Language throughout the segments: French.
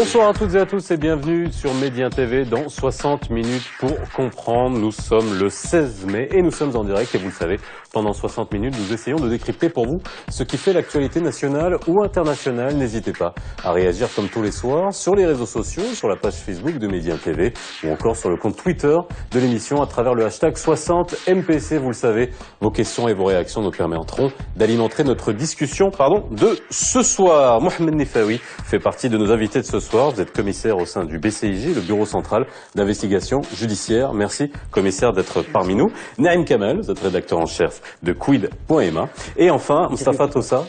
Bonsoir à toutes et à tous et bienvenue sur Médien TV dans 60 minutes pour comprendre. Nous sommes le 16 mai et nous sommes en direct et vous le savez, pendant 60 minutes, nous essayons de décrypter pour vous ce qui fait l'actualité nationale ou internationale. N'hésitez pas à réagir comme tous les soirs sur les réseaux sociaux, sur la page Facebook de Médien TV ou encore sur le compte Twitter de l'émission à travers le hashtag 60MPC. Vous le savez, vos questions et vos réactions nous permettront d'alimenter notre discussion de ce soir. Mohamed Nefaoui fait partie de nos invités de ce soir. Vous êtes commissaire au sein du BCIJ, le Bureau central d'investigation judiciaire. Merci, commissaire, d'être parmi nous. Naïm Kamel, vous êtes rédacteur en chef de Quid.ma. Et enfin, Moustapha Tossa.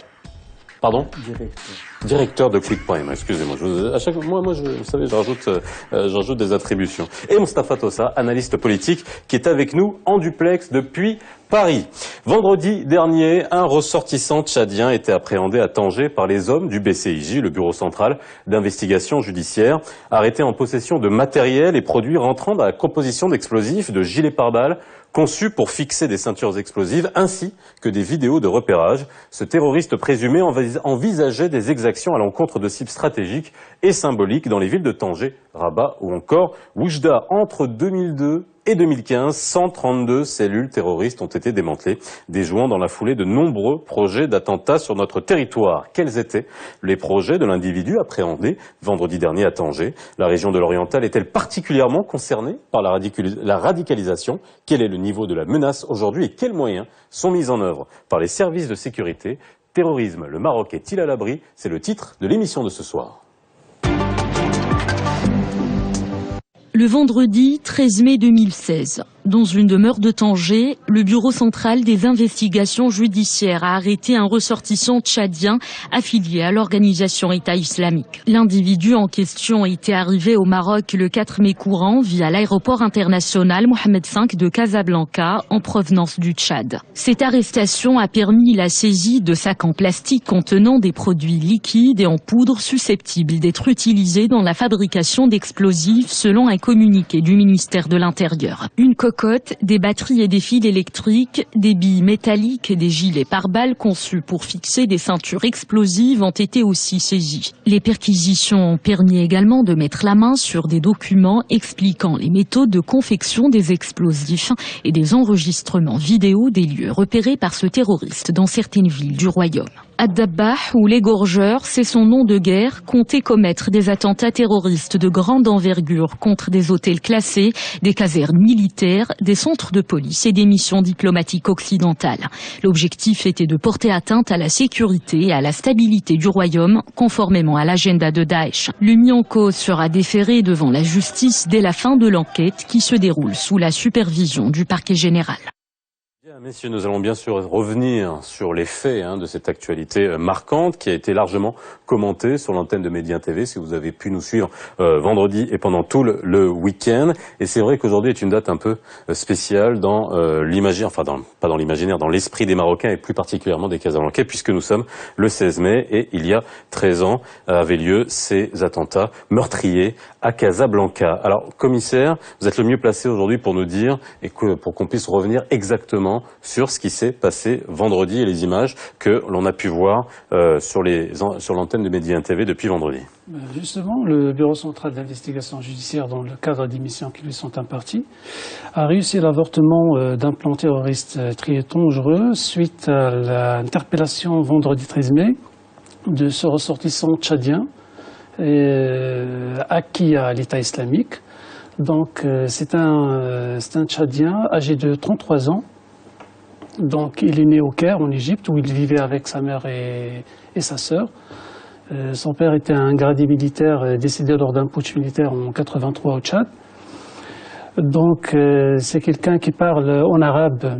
Pardon ? Directeur de Quid.ma, excusez-moi. Vous savez, je rajoute des attributions. Et Moustapha Tossa, analyste politique, qui est avec nous en duplex depuis Paris. Vendredi dernier, un ressortissant tchadien était appréhendé à Tanger par les hommes du BCIJ, le Bureau central d'investigation judiciaire, arrêté en possession de matériel et produits rentrant dans la composition d'explosifs, de gilets pare-balles, conçus pour fixer des ceintures explosives, ainsi que des vidéos de repérage. Ce terroriste présumé envisageait des exactions à l'encontre de cibles stratégiques et symboliques dans les villes de Tanger, Rabat ou encore Oujda. Entre 2002 et 2015, 132 cellules terroristes ont été démantelées, déjouant dans la foulée de nombreux projets d'attentats sur notre territoire. Quels étaient les projets de l'individu appréhendé vendredi dernier à Tanger? La région de l'Oriental est-elle particulièrement concernée par la radicalisation? Quel est le niveau de la menace aujourd'hui et quels moyens sont mis en œuvre par les services de sécurité? Terrorisme, le Maroc est-il à l'abri? C'est le titre de l'émission de ce soir. Le vendredi 13 mai 2016, dans une demeure de Tanger, le Bureau central des investigations judiciaires a arrêté un ressortissant tchadien affilié à l'organisation État islamique. L'individu en question était arrivé au Maroc le 4 mai courant via l'aéroport international Mohamed V de Casablanca en provenance du Tchad. Cette arrestation a permis la saisie de sacs en plastique contenant des produits liquides et en poudre susceptibles d'être utilisés dans la fabrication d'explosifs selon un communiqué du ministère de l'Intérieur. Une cocotte, des batteries et des fils électriques, des billes métalliques et des gilets pare-balles conçus pour fixer des ceintures explosives ont été aussi saisis. Les perquisitions ont permis également de mettre la main sur des documents expliquant les méthodes de confection des explosifs et des enregistrements vidéo des lieux repérés par ce terroriste dans certaines villes du royaume. Ad-Dabbah, ou l'égorgeur, c'est son nom de guerre, comptait commettre des attentats terroristes de grande envergure contre des hôtels classés, des casernes militaires, des centres de police et des missions diplomatiques occidentales. L'objectif était de porter atteinte à la sécurité et à la stabilité du royaume, conformément à l'agenda de Daesh. Le mis en cause sera déféré devant la justice dès la fin de l'enquête qui se déroule sous la supervision du parquet général. Messieurs, nous allons bien sûr revenir sur les faits de cette actualité marquante qui a été largement commentée sur l'antenne de Médien TV, si vous avez pu nous suivre vendredi et pendant tout le week-end. Et c'est vrai qu'aujourd'hui est une date un peu spéciale dans l'imaginaire, pas dans l'imaginaire, dans l'esprit des Marocains et plus particulièrement des Casablancais, puisque nous sommes le 16 mai et il y a 13 ans avaient lieu ces attentats meurtriers à Casablanca. Alors, commissaire, vous êtes le mieux placé aujourd'hui pour nous dire et pour qu'on puisse revenir exactement sur ce qui s'est passé vendredi et les images que l'on a pu voir sur l'antenne de Médien TV depuis vendredi. Justement, le Bureau central d'investigation judiciaire, dans le cadre des missions qui lui sont imparties, a réussi l'avortement d'un plan terroriste très dangereux suite à l'interpellation vendredi 13 mai de ce ressortissant tchadien acquis à l'État islamique. Donc, c'est un Tchadien âgé de 33 ans. Donc, il est né au Caire, en Égypte, où il vivait avec sa mère et sa sœur. Son père était un gradé militaire décédé lors d'un putsch militaire en 83 au Tchad. Donc, c'est quelqu'un qui parle en arabe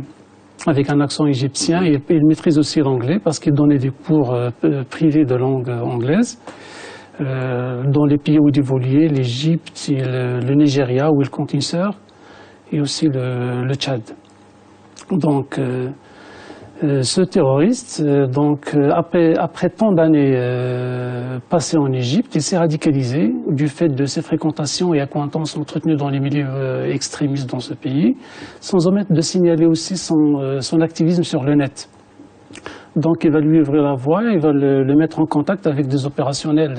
avec un accent égyptien. Il maîtrise aussi l'anglais parce qu'il donnait des cours privés de langue anglaise dans les pays où il évoluait, l'Égypte, le Nigeria, où il compte une sœur, et aussi le Tchad. Donc, ce terroriste, après tant d'années passées en Égypte, il s'est radicalisé du fait de ses fréquentations et accointances entretenues dans les milieux extrémistes dans ce pays, sans omettre de signaler aussi son activisme sur le net. Donc il va lui ouvrir la voie, il va le mettre en contact avec des opérationnels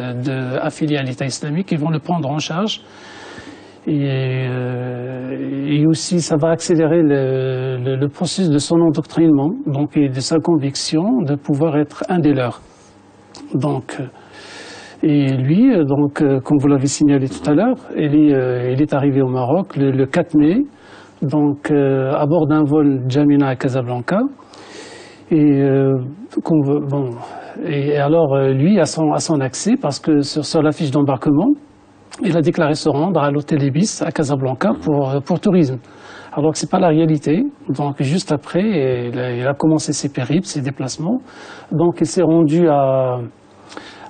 affiliés à l'État islamique qui vont le prendre en charge. Et aussi, ça va accélérer le processus de son endoctrinement, donc, et de sa conviction de pouvoir être un des leurs. Donc, et lui, donc, comme vous l'avez signalé tout à l'heure, il est arrivé au Maroc le 4 mai, donc, à bord d'un vol Djamena à Casablanca. Et, et alors, lui a son accès, parce que sur la fiche d'embarquement, il a déclaré se rendre à l'hôtel Ibis à Casablanca pour tourisme. Alors que c'est pas la réalité. Donc juste après, il a commencé ses périples, ses déplacements. Donc il s'est rendu à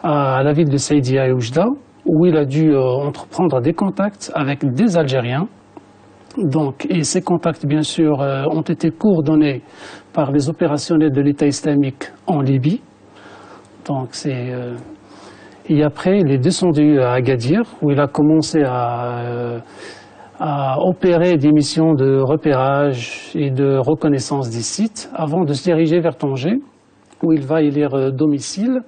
la ville de Saïdia et Oujda, où il a dû entreprendre des contacts avec des Algériens. Donc, et ces contacts, bien sûr, ont été coordonnés par les opérationnels de l'État islamique en Libye. Donc c'est et après, il est descendu à Agadir, où il a commencé à opérer des missions de repérage et de reconnaissance des sites, avant de se diriger vers Tanger, où il va élire domicile,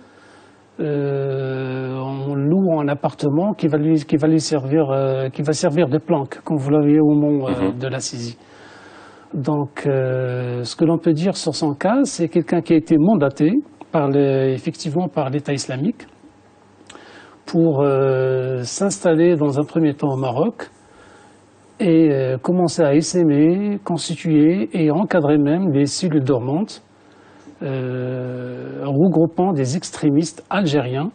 en louant un appartement qui va servir de planque, comme vous l'aviez au mont de la Sizi. Donc, ce que l'on peut dire sur son cas, c'est quelqu'un qui a été mandaté effectivement par l'État islamique, pour s'installer dans un premier temps au Maroc et commencer à essaimer, constituer et encadrer même des cellules dormantes regroupant des extrémistes algériens.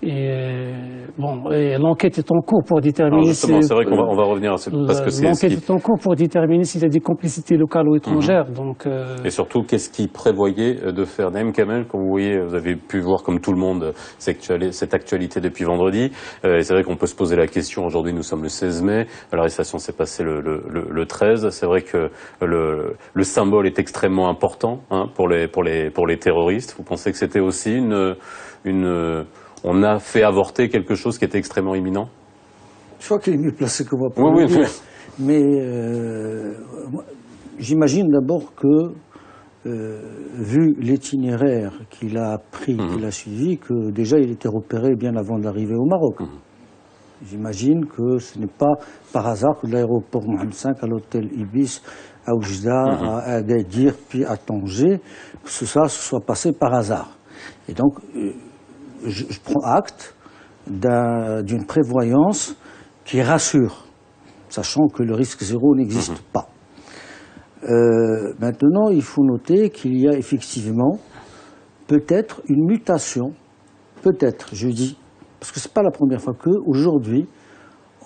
Et l'enquête est en cours pour déterminer. Alors justement, c'est vrai qu'on va revenir à ce parce que l'enquête est en cours pour déterminer s'il y a des complicités locales ou étrangères. Donc, et surtout, qu'est-ce qu'il prévoyait de faire? Naïm Kamel, comme vous voyez, vous avez pu voir comme tout le monde cette actualité depuis vendredi. Et c'est vrai qu'on peut se poser la question. Aujourd'hui, nous sommes le 16 mai. L'arrestation s'est passée le 13. C'est vrai que le symbole est extrêmement important pour les terroristes. Vous pensez que c'était aussi on a fait avorter quelque chose qui était extrêmement imminent? Je crois qu'il est mieux placé que moi pour le dire. Mais j'imagine d'abord que, vu l'itinéraire qu'il a pris, qu'il a suivi, que déjà il était repéré bien avant d'arriver au Maroc. J'imagine que ce n'est pas par hasard que de l'aéroport Mohamed V à l'hôtel Ibis, à Oujda, à Agadir, puis à Tanger, que ça se soit passé par hasard. Et donc, je prends acte d'une prévoyance qui rassure, sachant que le risque zéro n'existe pas. Maintenant, il faut noter qu'il y a effectivement peut-être une mutation, peut-être, je dis, parce que ce n'est pas la première fois qu'aujourd'hui,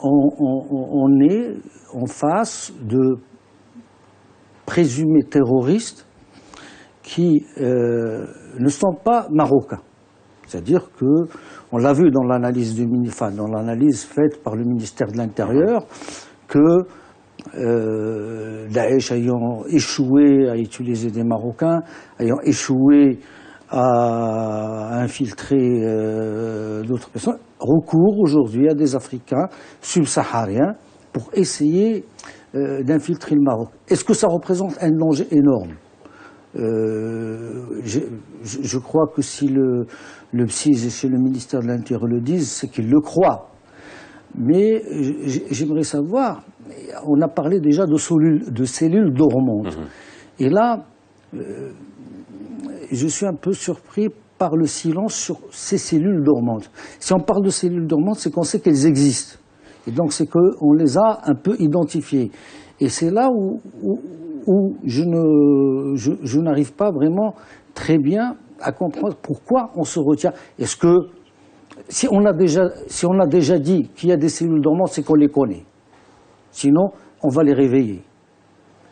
on est en face de présumés terroristes qui ne sont pas marocains. C'est-à-dire que, on l'a vu dans l'analyse faite par le ministère de l'Intérieur, que Daesh ayant échoué à utiliser des Marocains, ayant échoué à infiltrer d'autres personnes, recourt aujourd'hui à des Africains subsahariens pour essayer d'infiltrer le Maroc. Est-ce que ça représente un danger énorme ? Je crois que si le PSIS et chez le ministère de l'Intérieur le disent, c'est qu'ils le croient. Mais j'aimerais savoir, on a parlé déjà de cellules dormantes. Et là, je suis un peu surpris par le silence sur ces cellules dormantes. Si on parle de cellules dormantes, c'est qu'on sait qu'elles existent. Et donc c'est qu'on les a un peu identifiées. Et c'est là où je n'arrive pas vraiment très bien à comprendre pourquoi on se retient. Est-ce que, si on a déjà dit qu'il y a des cellules dormantes, c'est qu'on les connaît. Sinon, on va les réveiller.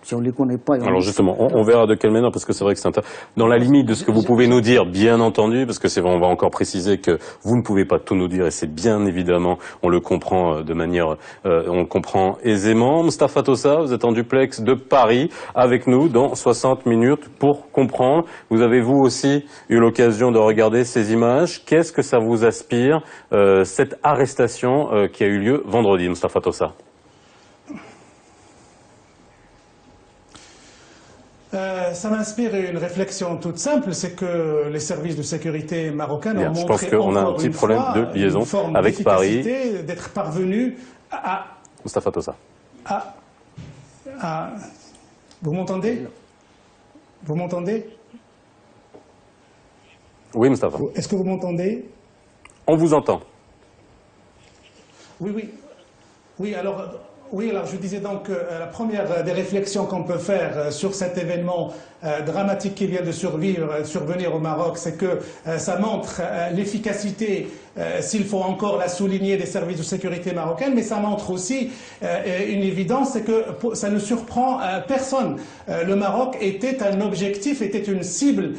Si on ne les connaît pas... Alors justement, on verra de quelle manière, parce que c'est vrai que c'est dans la limite de ce que vous pouvez nous dire, bien entendu, parce que c'est vrai, on va encore préciser que vous ne pouvez pas tout nous dire, et c'est bien évidemment, on le comprend de manière, on le comprend aisément. Moustapha Tossa, vous êtes en duplex de Paris, avec nous dans 60 minutes pour comprendre. Vous avez vous aussi eu l'occasion de regarder ces images. Qu'est-ce que ça vous aspire, cette arrestation qui a eu lieu vendredi, Moustapha Tossa? Ça m'inspire une réflexion toute simple, c'est que les services de sécurité marocains ont Je pense montré qu'on a un petit problème de liaison une forme avec Paris. d'être parvenus à... Moustapha Tossa. Vous m'entendez? Vous m'entendez? Oui, Moustapha. Est-ce que vous m'entendez? On vous entend. Oui, alors je disais donc la première des réflexions qu'on peut faire sur cet événement dramatique qui vient de survenir au Maroc, c'est que ça montre l'efficacité, s'il faut encore la souligner, des services de sécurité marocains, mais ça montre aussi une évidence, c'est que ça ne surprend personne. Le Maroc était un objectif, était une cible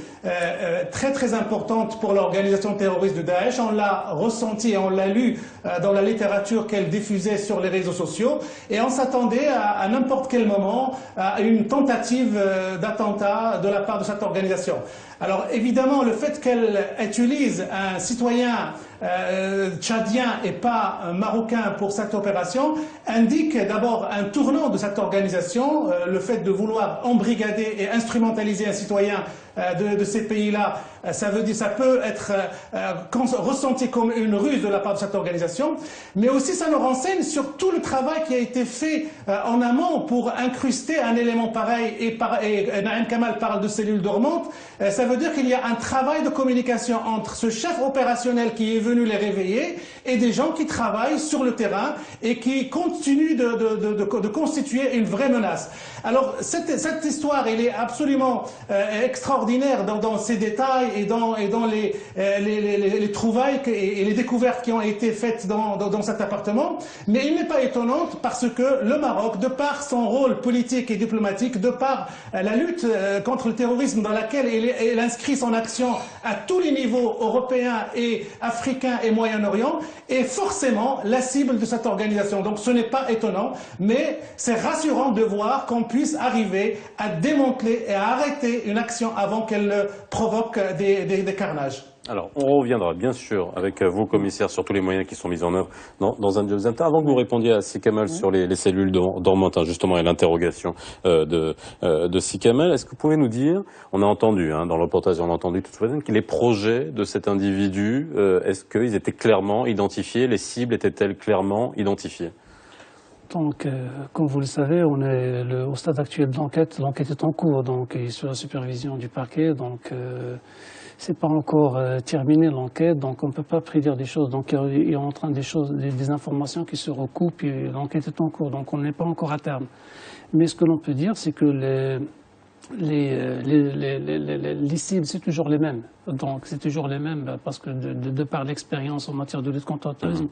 très très importante pour l'organisation terroriste de Daesh. On l'a ressenti et on l'a lu dans la littérature qu'elle diffusait sur les réseaux sociaux, et on s'attendait à n'importe quel moment à une tentative d'attentat de la part de cette organisation. Alors évidemment, le fait qu'elle utilise un citoyen tchadien et pas marocain pour cette opération indique d'abord un tournant de cette organisation, le fait de vouloir embrigader et instrumentaliser un citoyen de ces pays-là, ça peut être ressenti comme une ruse de la part de cette organisation, mais aussi ça nous renseigne sur tout le travail qui a été fait en amont pour incruster un élément pareil, et Naïm Kamal parle de cellules dormantes. Ça veut dire qu'il y a un travail de communication entre ce chef opérationnel qui est venu les réveiller et des gens qui travaillent sur le terrain et qui continuent de constituer une vraie menace. Alors cette histoire, elle est absolument extraordinaire dans ses détails et dans les trouvailles et les découvertes qui ont été faites dans cet appartement. Mais il n'est pas étonnant parce que le Maroc, de par son rôle politique et diplomatique, de par la lutte contre le terrorisme dans laquelle il inscrit son action à tous les niveaux européens et africains et Moyen-Orient, est forcément la cible de cette organisation. Donc ce n'est pas étonnant, mais c'est rassurant de voir qu'on puisse arriver à démanteler et à arrêter une action avant qu'elle ne provoque des carnages. Alors, on reviendra bien sûr avec vos commissaires sur tous les moyens qui sont mis en œuvre dans un deuxième temps. Avant que vous répondiez à Sikamal sur les cellules dormantes, justement, et l'interrogation de Sikamal, est-ce que vous pouvez nous dire, on a entendu, dans le reportage, on a entendu tout de suite, que les projets de cet individu, est-ce qu'ils étaient clairement identifiés, les cibles étaient-elles clairement identifiées? Donc, comme vous le savez, on est au stade actuel de l'enquête. L'enquête est en cours, donc, et sous la supervision du parquet. Donc, c'est pas encore terminé l'enquête, donc on ne peut pas prédire des choses. Donc, il y a en train des informations qui se recoupent et l'enquête est en cours. Donc, on n'est pas encore à terme. Mais ce que l'on peut dire, c'est que les cibles, c'est toujours les mêmes. Donc, c'est toujours les mêmes parce que de par l'expérience en matière de lutte contre le terrorisme,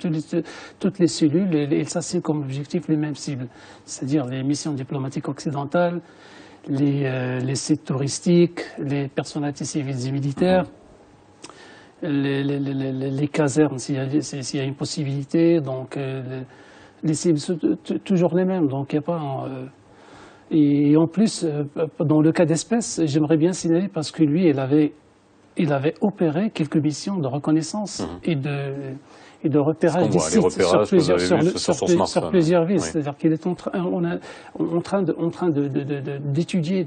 toutes les cellules, elles s'assignent comme objectif les mêmes cibles. C'est-à-dire les missions diplomatiques occidentales, les sites touristiques, les personnalités civiles et militaires, les casernes s'il y a une possibilité. Donc, les cibles sont toujours les mêmes. Donc, il n'y a pas... Et en plus, dans le cas d'espèce, j'aimerais bien signaler parce que lui, il avait opéré quelques missions de reconnaissance et de repérage des sites sur plusieurs villes. Oui. C'est-à-dire qu'il est en train d'étudier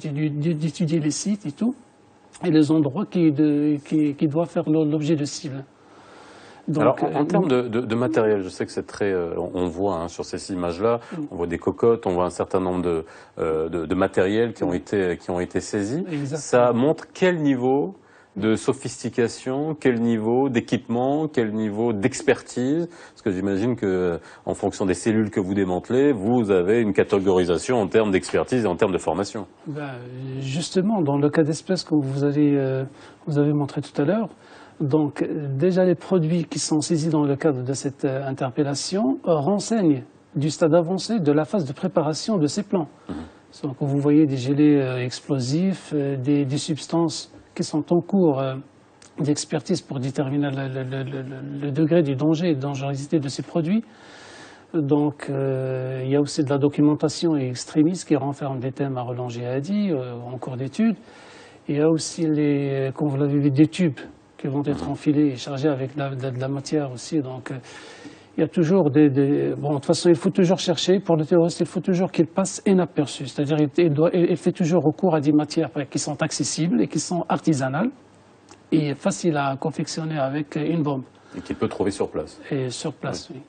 les sites et tout, et les endroits qui doivent faire l'objet de cibles. Donc, alors, en termes de matériel, je sais que c'est très... on voit sur ces images-là, on voit des cocottes, on voit un certain nombre de matériels qui ont été saisis. Exactement. Ça montre quel niveau de sophistication, quel niveau d'équipement, quel niveau d'expertise? Parce que j'imagine que, en fonction des cellules que vous démantelez, vous avez une catégorisation en termes d'expertise et en termes de formation. Justement, dans le cas d'espèce que vous avez montré tout à l'heure, donc déjà les produits qui sont saisis dans le cadre de cette interpellation renseignent du stade avancé de la phase de préparation de ces plans. Donc vous voyez des gilets explosifs, des substances qui sont en cours d'expertise pour déterminer le degré du danger et de dangerosité de ces produits. Donc il y a aussi de la documentation extrémiste qui renferme des thèmes à Roland Djihadi en cours d'étude. Il y a aussi comme vous l'avez vu, des tubes qui vont être enfilés et chargés avec de la matière aussi. Donc il y a toujours bon, de toute façon, il faut toujours chercher, pour le terroriste, il faut toujours qu'il passe inaperçu. C'est-à-dire il fait toujours recours à des matières qui sont accessibles et qui sont artisanales et faciles à confectionner avec une bombe. Et qu'il peut trouver sur place. Et sur place, oui.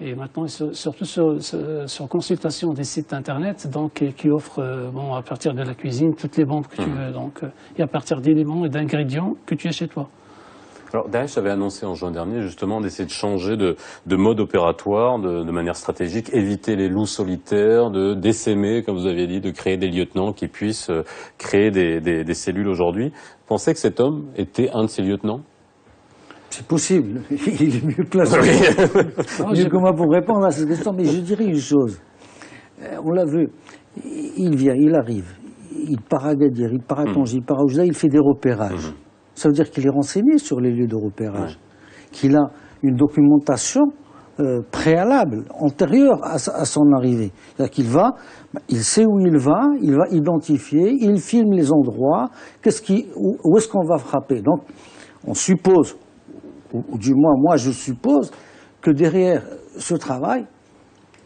Et maintenant, surtout sur consultation des sites internet, donc, qui offrent, bon, à partir de la cuisine, toutes les bombes que tu veux. Donc, et à partir d'éléments et d'ingrédients que tu as chez toi. Alors Daesh avait annoncé en juin dernier justement d'essayer de changer de mode opératoire de manière stratégique, éviter les loups solitaires, d'essaimer, comme vous aviez dit, de créer des lieutenants qui puissent créer des cellules aujourd'hui. Vous pensez que cet homme était un de ces lieutenants? C'est possible. Il est mieux placé mieux que moi pour répondre à cette question. Mais je dirais une chose. On l'a vu. Il vient, il arrive. Il part à Gadir, il part à Tanger, il part à Oujda, il fait des repérages. Ça veut dire qu'il est renseigné sur les lieux de repérage, qu'il a une documentation préalable, antérieure à son arrivée. C'est-à-dire qu'il va, il sait où il va identifier, il filme les endroits, où est-ce qu'on va frapper. Donc, on suppose, ou du moins moi je suppose, que derrière ce travail,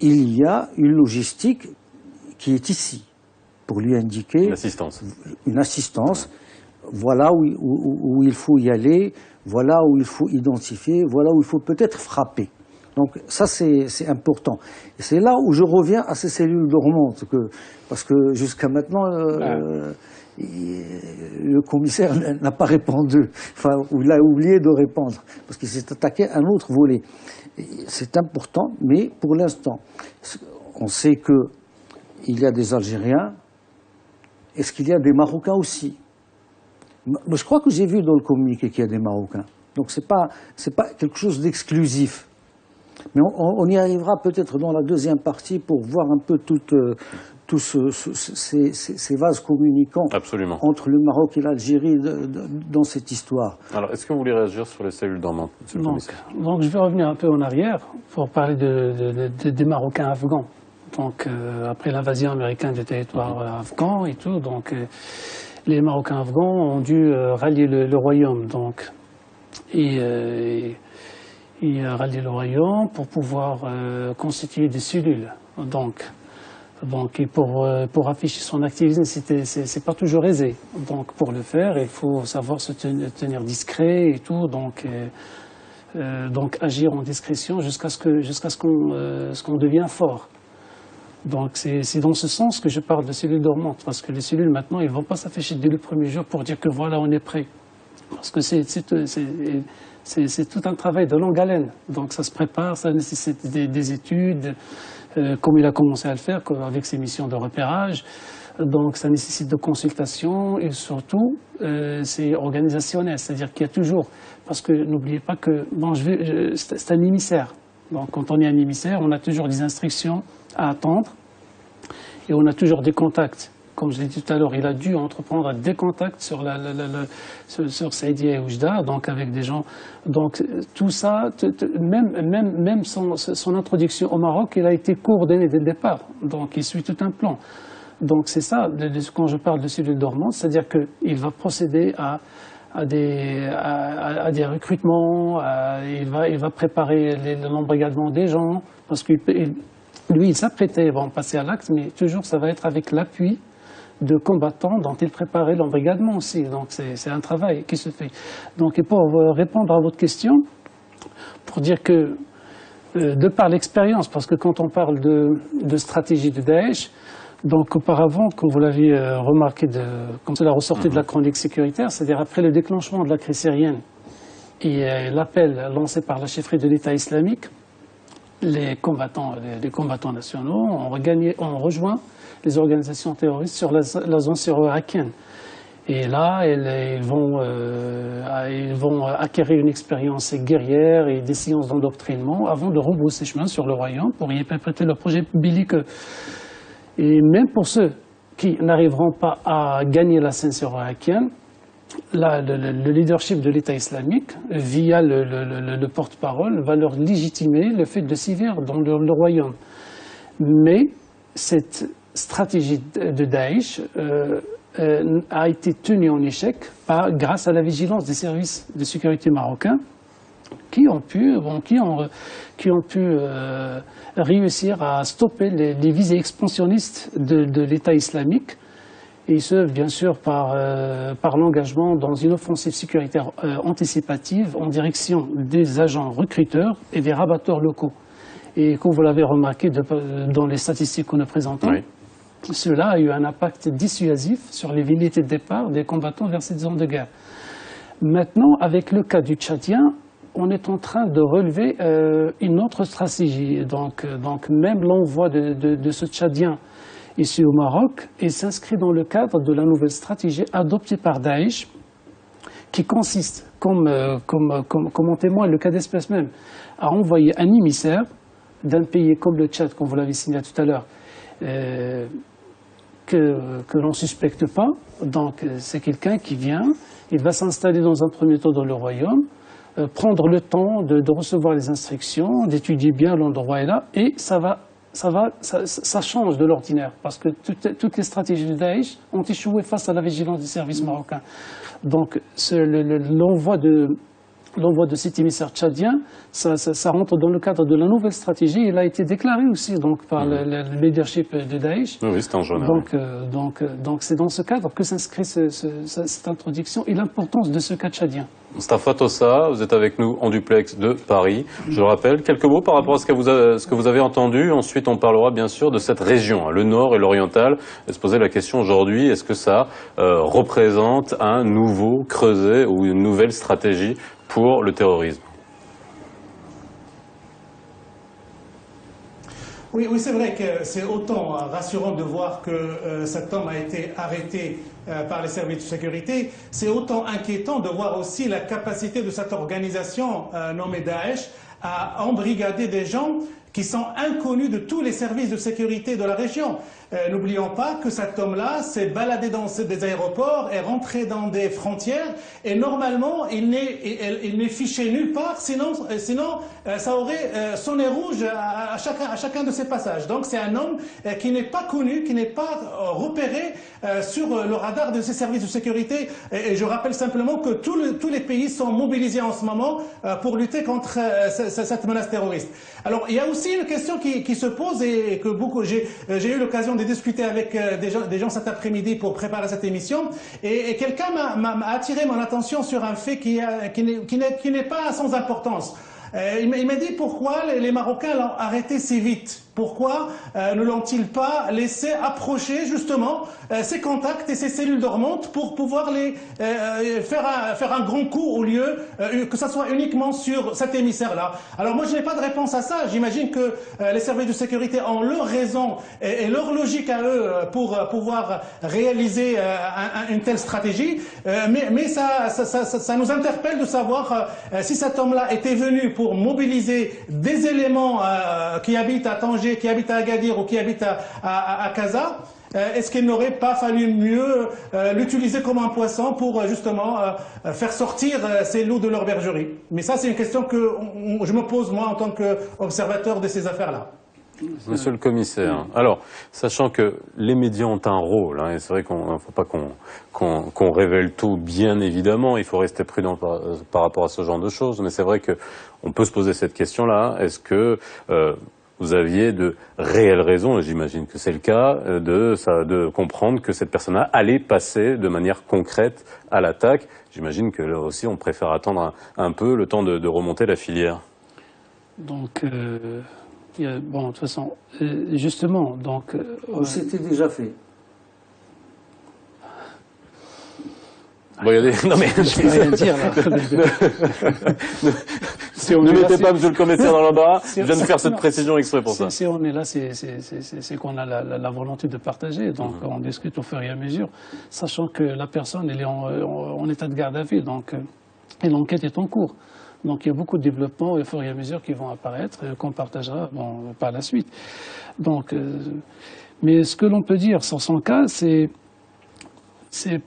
il y a une logistique qui est ici, pour lui indiquer une assistance. Voilà où il faut y aller, voilà où il faut identifier, voilà où il faut peut-être frapper. Donc ça c'est important. Et c'est là où je reviens à ces cellules dormantes, parce que jusqu'à maintenant le commissaire n'a pas répondu, enfin, ou il a oublié de répondre, parce qu'il s'est attaqué à un autre volet. C'est important, mais pour l'instant, on sait qu'il y a des Algériens, est-ce qu'il y a des Marocains aussi? Je crois que j'ai vu dans le communiqué qu'il y a des Marocains. Donc c'est pas quelque chose d'exclusif. Mais on y arrivera peut-être dans la deuxième partie pour voir un peu tous ces vases communicants entre le Maroc et l'Algérie dans cette histoire. Alors, est-ce que vous voulez réagir sur les cellules dormantes, monsieur le commissaire? Donc je vais revenir un peu en arrière pour parler des Marocains afghans. Donc après l'invasion américaine du territoire afghan et tout, donc les Marocains afghans ont dû rallier le royaume, donc, et rallier le royaume pour pouvoir constituer des cellules. Donc et pour afficher son activisme, c'est pas toujours aisé. Donc pour le faire, il faut savoir se tenir discret et tout, donc agir en discrétion jusqu'à ce qu'on devienne fort. Donc c'est dans ce sens que je parle de cellules dormantes, parce que les cellules maintenant, ils ne vont pas s'afficher dès le premier jour pour dire que voilà, on est prêt. Parce que c'est tout un travail de longue haleine. Donc ça se prépare, ça nécessite des études, comme il a commencé à le faire avec ses missions de repérage. Donc ça nécessite de consultation et surtout c'est organisationnel, c'est-à-dire qu'il y a toujours, parce que n'oubliez pas que c'est un émissaire. Donc quand on est un émissaire, on a toujours des instructions à attendre et on a toujours des contacts. Comme je l'ai dit tout à l'heure, il a dû entreprendre des contacts sur Saïdia et Oujda, donc avec des gens. Donc tout ça, même son introduction au Maroc, il a été coordonné dès le départ. Donc il suit tout un plan. Donc c'est ça, quand je parle de cellules dormantes, c'est-à-dire qu'il va procéder à des recrutements, il va préparer l'embrigadement des gens, parce que lui, il s'apprêtait à passer à l'acte, mais toujours ça va être avec l'appui de combattants dont il préparait l'embrigadement aussi. Donc c'est un travail qui se fait. Donc et pour répondre à votre question, pour dire que de par l'expérience, parce que quand on parle de stratégie de Daesh, donc auparavant, comme vous l'aviez remarqué, comme cela ressortait de la chronique sécuritaire, c'est-à-dire après le déclenchement de la crise syrienne et l'appel lancé par la chefferie de l'État islamique, les combattants nationaux ont rejoint les organisations terroristes sur la zone syro-irakienne. Et là, ils vont acquérir une expérience guerrière et des séances d'endoctrinement avant de rebrousser chemin sur le royaume pour y perpétrer leur projet belliqueux. Et même pour ceux qui n'arriveront pas à gagner la scène syro-irakienne, le leadership de l'État islamique, via le porte-parole, va leur légitimer le fait de sévir dans le royaume. Mais cette stratégie de Daesh a été tenue en échec grâce à la vigilance des services de sécurité marocains qui ont pu réussir à stopper les visées expansionnistes de l'État islamique, et ce, bien sûr, par l'engagement dans une offensive sécuritaire anticipative en direction des agents recruteurs et des rabatteurs locaux. Et comme vous l'avez remarqué dans les statistiques que nous présentons, oui, cela a eu un impact dissuasif sur les velléités de départ des combattants vers cette zone de guerre. Maintenant, avec le cas du Tchadien, on est en train de relever une autre stratégie. Donc même l'envoi de ce Tchadien ici au Maroc, il s'inscrit dans le cadre de la nouvelle stratégie adoptée par Daesh, qui consiste, comme en témoigne le cas d'espèce même, à envoyer un émissaire d'un pays comme le Tchad, comme vous l'avez signalé tout à l'heure, que l'on ne suspecte pas. Donc c'est quelqu'un qui vient, il va s'installer dans un premier temps dans le royaume, prendre le temps de recevoir les instructions, d'étudier bien l'endroit et là, et ça change de l'ordinaire, parce que toutes les stratégies de Daesh ont échoué face à la vigilance des services marocains. Donc l'envoi de cet émissaire tchadien, ça rentre dans le cadre de la nouvelle stratégie. Il a été déclaré aussi donc, par le leadership de Daesh. Oui, c'est en jaune. Donc c'est dans ce cadre que s'inscrit cette introduction et l'importance de ce cas tchadien. Moustapha Tossa, vous êtes avec nous en duplex de Paris. Je le rappelle, quelques mots par rapport à ce que vous avez entendu. Ensuite, on parlera bien sûr de cette région, le nord et l'oriental. Et se poser la question aujourd'hui, est-ce que ça représente un nouveau creuset ou une nouvelle stratégie pour le terrorisme? Oui, c'est vrai que c'est autant rassurant de voir que cet homme a été arrêté par les services de sécurité, c'est autant inquiétant de voir aussi la capacité de cette organisation nommée Daesh à embrigader des gens qui sont inconnus de tous les services de sécurité de la région. N'oublions pas que cet homme-là s'est baladé dans des aéroports, est rentré dans des frontières, et normalement, il n'est fiché nulle part, sinon ça aurait sonné rouge à chacun de ses passages. Donc c'est un homme qui n'est pas connu, qui n'est pas repéré sur le radar de ces services de sécurité. Et je rappelle simplement que tous les pays sont mobilisés en ce moment pour lutter contre cette menace terroriste. Alors il y a aussi une question qui se pose et que j'ai eu l'occasion de discuter avec des gens cet après-midi pour préparer cette émission, et quelqu'un m'a attiré mon attention sur un fait qui n'est pas sans importance. Il m'a dit pourquoi les Marocains l'ont arrêté si vite. Pourquoi ne l'ont-ils pas laissé approcher justement ses contacts et ses cellules dormantes pour pouvoir faire un grand coup au lieu que ça soit uniquement sur cet émissaire-là? Alors moi je n'ai pas de réponse à ça. J'imagine que les services de sécurité ont leur raison et leur logique à eux pour pouvoir réaliser une telle stratégie. Mais ça nous interpelle de savoir si cet homme-là était venu pour mobiliser des éléments qui habitent à Tanger, qui habite à Agadir ou qui habite à Casa, est-ce qu'il n'aurait pas fallu mieux l'utiliser comme un poisson pour justement faire sortir ces loups de leur bergerie? Mais ça, c'est une question que je me pose, moi, en tant qu'observateur de ces affaires-là. Monsieur le commissaire, alors, sachant que les médias ont un rôle, hein, et c'est vrai qu'on ne faut pas qu'on révèle tout, bien évidemment, il faut rester prudent par rapport à ce genre de choses, mais c'est vrai qu'on peut se poser cette question-là, est-ce que vous aviez de réelles raisons, et j'imagine que c'est le cas, de comprendre que cette personne-là allait passer de manière concrète à l'attaque? J'imagine que là aussi, on préfère attendre un peu le temps de remonter la filière. Donc, bon, de toute façon, justement, donc... C'était déjà fait. Bon, il y a des... Non mais... Je peux rien dire, là. Ne mettez pas monsieur le commissaire dans l'embarras, je viens de faire cette précision exprès pour ça. Si on est là, c'est qu'on a la volonté de partager, donc on discute au fur et à mesure, sachant que la personne, elle est en état de garde à vue, donc, et l'enquête est en cours. Donc il y a beaucoup de développements au fur et à mesure qui vont apparaître, qu'on partagera par la suite. Donc, mais ce que l'on peut dire sur son cas, c'est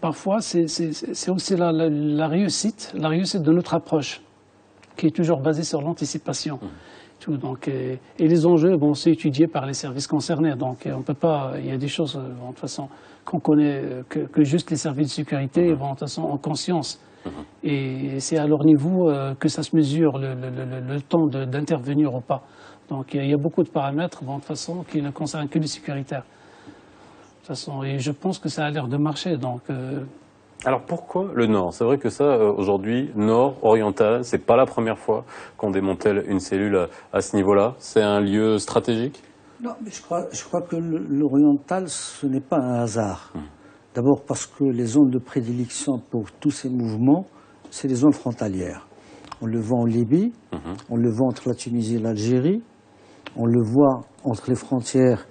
parfois aussi la réussite de notre approche, qui est toujours basée sur l'anticipation. Donc, et les enjeux vont être étudiés par les services concernés. Donc on peut pas, il y a des choses de toute façon qu'on connaît que juste les services de sécurité vont de toute façon en conscience. Et c'est à leur niveau que ça se mesure le temps d'intervenir ou pas. Donc il y a beaucoup de paramètres, de toute façon, qui ne concernent que le sécuritaire. De toute façon, et je pense que ça a l'air de marcher. Donc, Alors pourquoi le Nord? C'est vrai que ça, aujourd'hui, Nord, oriental, c'est pas la première fois qu'on démantèle une cellule à ce niveau-là. C'est un lieu stratégique? Non, mais je crois que l'oriental, ce n'est pas un hasard. D'abord parce que les zones de prédilection pour tous ces mouvements, c'est les zones frontalières. On le voit en Libye, on le voit entre la Tunisie et l'Algérie, on le voit entre les frontières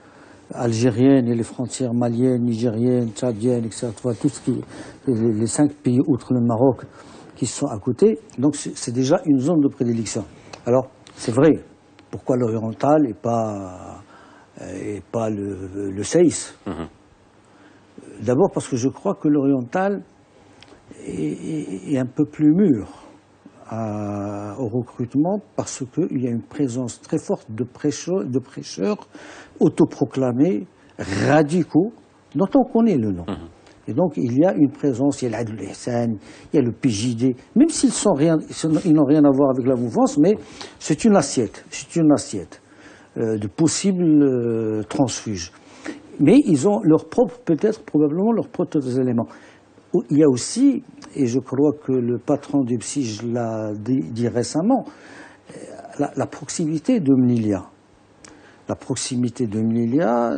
algériennes et les frontières maliennes, nigériennes, tchadiennes, etc. Tout ce qui, les 5 pays outre le Maroc qui sont à côté. Donc c'est déjà une zone de prédilection. Alors c'est vrai, pourquoi l'oriental et pas le CEIS? D'abord parce que je crois que l'oriental est un peu plus mûr au recrutement parce qu'il y a une présence très forte de prêcheurs autoproclamés, radicaux, dont on connaît le nom. Et donc il y a une présence, il y a l'Adl Ihsan, il y a le PJD, même s'ils n'ont rien à voir avec la mouvance, mais c'est une assiette de possibles transfuges. Mais ils ont leur propre, peut-être probablement leurs propres éléments. Il y a aussi, et je crois que le patron du PSIJ l'a dit récemment, la proximité de Mnilia. La proximité de Mnilia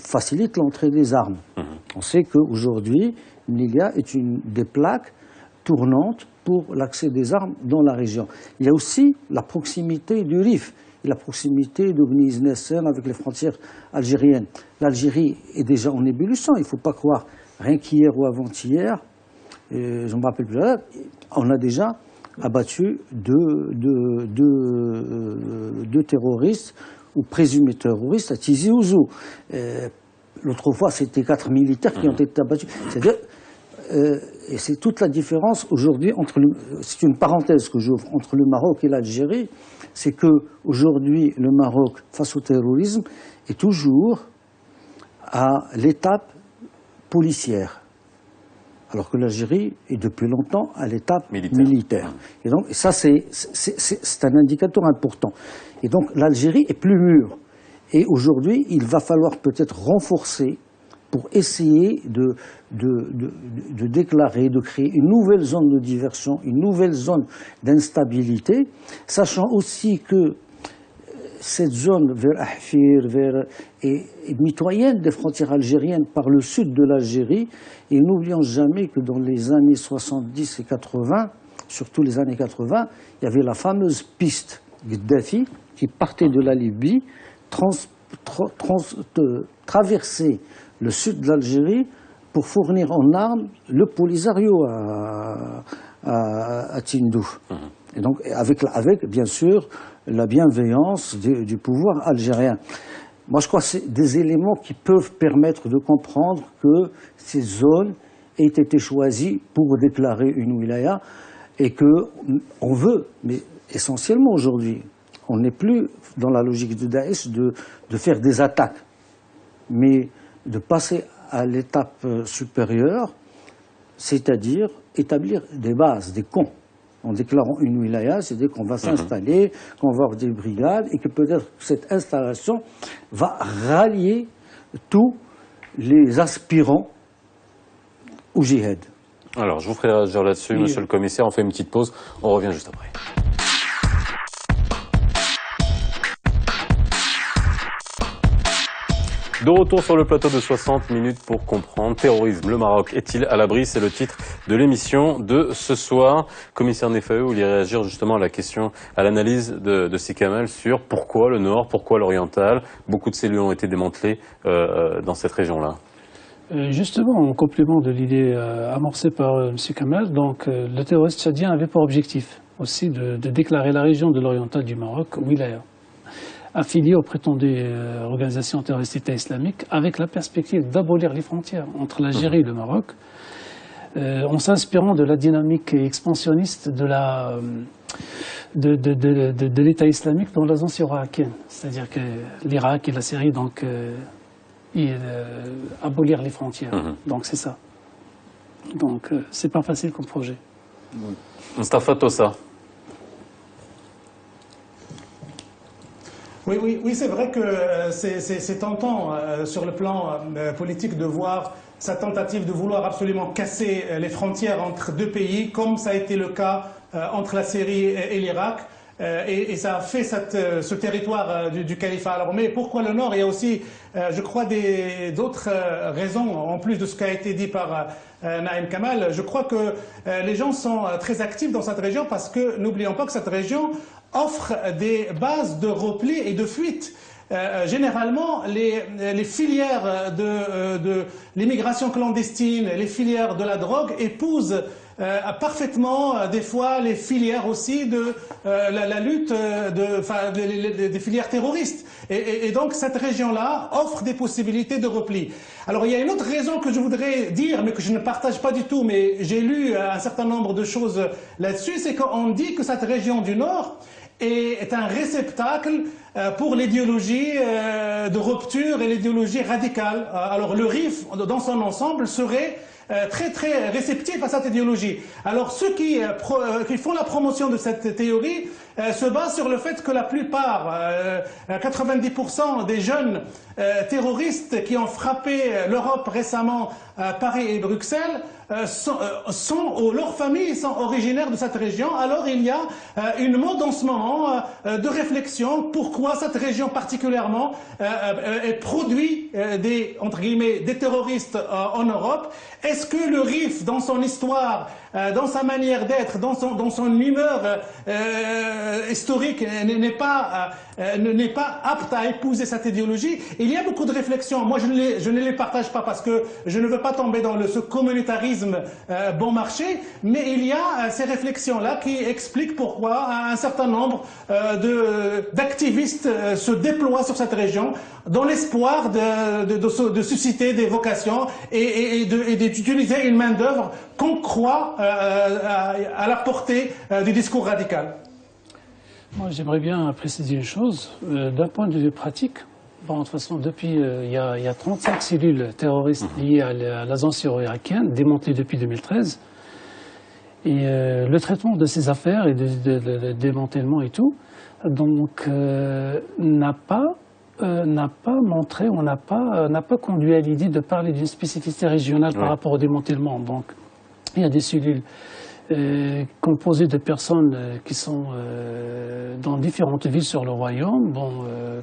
facilite l'entrée des armes. On sait qu'aujourd'hui, Mnilia est une des plaques tournantes pour l'accès des armes dans la région. Il y a aussi la proximité du Rif, et la proximité de Bni Znesser avec les frontières algériennes. L'Algérie est déjà en ébullition, il ne faut pas croire. Rien qu'hier ou avant-hier, je ne me rappelle plus, on a déjà abattu deux terroristes ou présumés terroristes à Tizi Ouzou. L'autre fois, c'était 4 militaires qui ont été abattus. C'est-à-dire, et c'est toute la différence aujourd'hui c'est une parenthèse que j'ouvre, entre le Maroc et l'Algérie, c'est que aujourd'hui le Maroc, face au terrorisme, est toujours à l'étape policière, alors que l'Algérie est depuis longtemps à l'étape militaire. Et donc ça, c'est un indicateur important. Et donc l'Algérie est plus mûre. Et aujourd'hui, il va falloir peut-être renforcer pour essayer de déclarer, de créer une nouvelle zone de diversion, une nouvelle zone d'instabilité, sachant aussi que cette zone vers Ahfir est mitoyenne des frontières algériennes par le sud de l'Algérie. Et n'oublions jamais que dans les années 70 et 80, surtout les années 80, il y avait la fameuse piste Gaddafi qui partait de la Libye, traversait le sud de l'Algérie pour fournir en armes le Polisario à Tindouf. Et donc avec bien sûr la bienveillance du pouvoir algérien. Moi je crois que c'est des éléments qui peuvent permettre de comprendre que ces zones aient été choisies pour déclarer une wilaya et qu'on veut, mais essentiellement aujourd'hui, on n'est plus dans la logique de Daesh de faire des attaques, mais de passer à l'étape supérieure, c'est-à-dire établir des bases, des camps. En déclarant une wilaya, c'est-à-dire qu'on va s'installer, qu'on va avoir des brigades, et que peut-être cette installation va rallier tous les aspirants au djihad. Alors, je vous ferai réagir là-dessus, monsieur le commissaire. On fait une petite pause, on revient juste après. De retour sur le plateau de 60 minutes pour comprendre. Terrorisme, le Maroc est-il à l'abri? C'est le titre de l'émission de ce soir. Commissaire Nefae, vous vouliez réagir justement à la question, à l'analyse de Sikamal sur pourquoi le Nord, pourquoi l'Oriental. Beaucoup de cellules ont été démantelées dans cette région-là. Justement, en complément de l'idée amorcée par M. Kamal, donc, le terroriste tchadien avait pour objectif aussi de déclarer la région de l'Oriental du Maroc wilaya, affiliée aux prétendues organisations terroristes État islamique, avec la perspective d'abolir les frontières entre l'Algérie et le Maroc, en s'inspirant de la dynamique expansionniste de l'État islamique dans la zone syro-irakienne. C'est-à-dire que l'Irak et la Syrie, donc, abolir les frontières. Donc c'est ça. Donc c'est pas facile comme projet. Mustapha Tossa. Oui, c'est vrai que c'est tentant sur le plan politique de voir sa tentative de vouloir absolument casser les frontières entre deux pays, comme ça a été le cas entre la Syrie et l'Irak. Et ça a fait ce territoire du califat. Alors, mais pourquoi le Nord? Il y a aussi, je crois, d'autres raisons, en plus de ce qui a été dit par Naïm Kamal. Je crois que les gens sont très actifs dans cette région parce que, n'oublions pas que cette région offre des bases de repli et de fuite. Généralement, les filières de l'immigration clandestine, les filières de la drogue épousent parfaitement des fois les filières aussi de la lutte des filières terroristes. Et donc cette région-là offre des possibilités de repli. Alors il y a une autre raison que je voudrais dire, mais que je ne partage pas du tout, mais j'ai lu un certain nombre de choses là-dessus, c'est qu'on dit que cette région du Nord est un réceptacle pour l'idéologie de rupture et l'idéologie radicale. Alors le RIF, dans son ensemble, serait très réceptif à cette idéologie. Alors ceux qui font la promotion de cette théorie se basent sur le fait que la plupart, 90% des jeunes terroristes qui ont frappé l'Europe récemment, Paris et Bruxelles, leurs familles sont originaires de cette région. Alors il y a une mode en ce moment de réflexion pourquoi cette région particulièrement produit entre guillemets, des terroristes en Europe. Est-ce que le RIF, dans son histoire, dans sa manière d'être, dans son humeur historique, n'est pas apte à épouser cette idéologie? Il y a beaucoup de réflexions. Moi, je ne les partage pas parce que je ne veux pas tomber dans ce communautarisme bon marché, mais il y a ces réflexions-là qui expliquent pourquoi un certain nombre d'activistes se déploient sur cette région dans l'espoir de susciter des vocations et d'utiliser une main-d'œuvre qu'on croit à la portée du discours radical. Moi, j'aimerais bien préciser une chose. D'un point de vue pratique, bon, de toute façon, depuis, il y a 35 cellules terroristes liées à l'agence syro-irakienne, démantelées depuis 2013. Et le traitement de ces affaires et de démantèlement et tout, donc, n'a pas montré, n'a pas conduit à l'idée de parler d'une spécificité régionale par rapport au démantèlement. Donc, il y a des cellules composées de personnes qui sont dans différentes villes sur le royaume,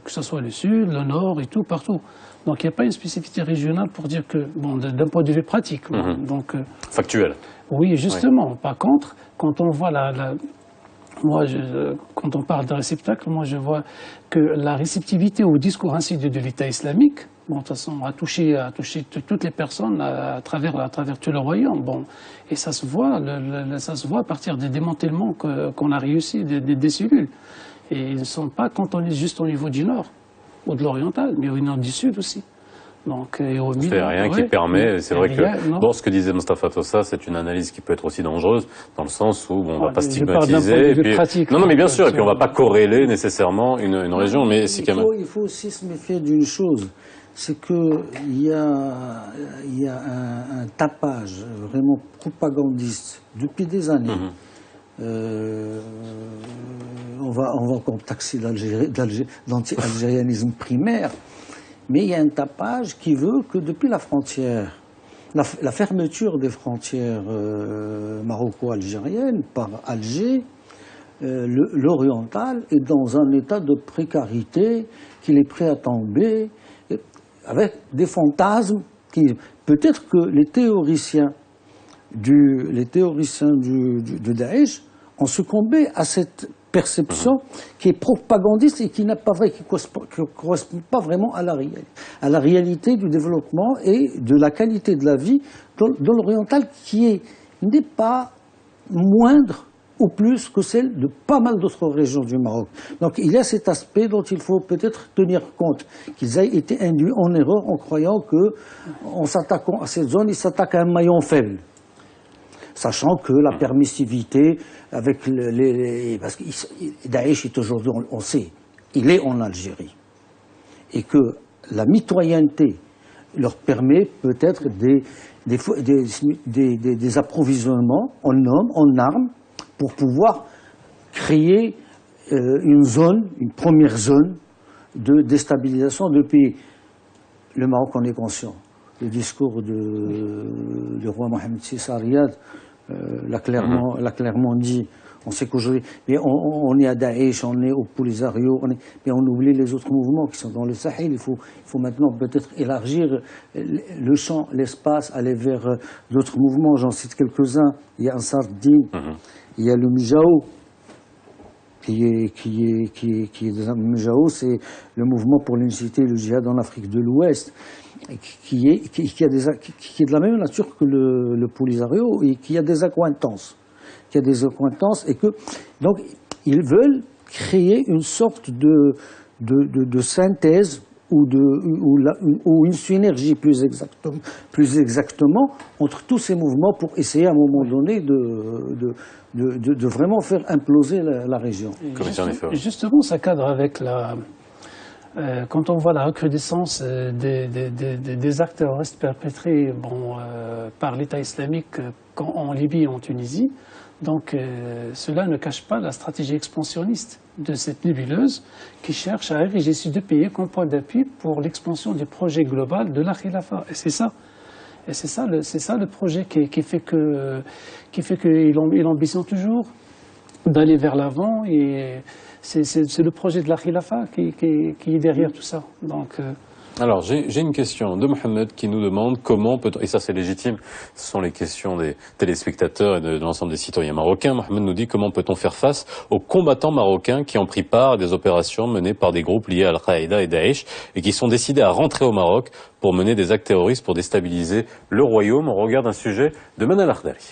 que ce soit le sud, le nord et tout, partout. Donc il n'y a pas une spécificité régionale pour dire que, d'un point de vue pratique. Donc, factuel. Oui, justement. Oui. Par contre, quand on voit quand on parle de réceptacle, moi je vois que la réceptivité au discours insidieux de l'État islamique, de toute façon, a touché toutes les personnes à travers tout le royaume. Et ça se voit à partir des démantèlements qu'on a réussi des cellules. Et ils ne sont pas cantonnés juste au niveau du nord ou de l'oriental, mais au nord du sud aussi. Donc, c'est rien qui permet, c'est vrai que ce que disait Mustapha Tossa, c'est une analyse qui peut être aussi dangereuse, dans le sens où on ne va pas stigmatiser, non mais bien sûr, et puis on ne va pas corréler nécessairement une région, mais si quand même... Il faut aussi se méfier d'une chose, c'est qu'il y a un tapage vraiment propagandiste depuis des années. On va encore taxer d'anti-algérianisme primaire, mais il y a un tapage qui veut que depuis la frontière, la fermeture des frontières maroco-algériennes par Alger, l'oriental est dans un état de précarité, qu'il est prêt à tomber, avec des fantasmes qui... Peut-être que les théoriciens de Daesh ont succombé à cette perception qui est propagandiste et qui n'est pas vrai, qui ne correspond pas vraiment à la réalité du développement et de la qualité de la vie dans l'oriental qui n'est pas moindre ou plus que celle de pas mal d'autres régions du Maroc. Donc il y a cet aspect dont il faut peut-être tenir compte, qu'ils aient été induits en erreur en croyant qu'en s'attaquant à cette zone, ils s'attaquent à un maillon faible. Sachant que la permissivité avec parce que Daesh est aujourd'hui, on sait, il est en Algérie. Et que la mitoyenneté leur permet peut-être des approvisionnements en hommes, en armes, pour pouvoir créer une première zone de déstabilisation du pays. Le Maroc en est conscient. Le discours du roi Mohamed VI à Riyad l'a clairement dit. On sait qu'aujourd'hui, on est à Daesh, on est au Polisario, mais on oublie les autres mouvements qui sont dans le Sahel. Il faut maintenant peut-être élargir le champ, l'espace, aller vers d'autres mouvements. J'en cite quelques-uns. Il y a Ansar Din, il y a le Mijao, le Mijao, c'est le mouvement pour l'unicité et le djihad en Afrique de l'Ouest, qui est de la même nature que le Polisario et qui a des accointances. Et que donc ils veulent créer une sorte de synthèse ou une synergie plus exactement entre tous ces mouvements pour essayer à un moment donné de vraiment faire imploser la région. Justement, ça cadre avec quand on voit la recrudescence des actes terroristes perpétrés par l'État islamique en Libye et en Tunisie. Donc cela ne cache pas la stratégie expansionniste de cette nébuleuse qui cherche à ériger ces deux pays comme point d'appui pour l'expansion du projet global de la Khilafa. Et c'est ça le projet qui fait qu'il ambitionne toujours d'aller vers l'avant, et c'est le projet de la Khilafa qui est derrière tout ça. Donc alors, j'ai une question de Mohamed qui nous demande comment peut-on, et ça c'est légitime, ce sont les questions des téléspectateurs et de l'ensemble des citoyens marocains. Mohamed nous dit comment peut-on faire face aux combattants marocains qui ont pris part à des opérations menées par des groupes liés à Al-Qaïda et Daesh et qui sont décidés à rentrer au Maroc pour mener des actes terroristes pour déstabiliser le royaume. On regarde un sujet de Manal Akhdari.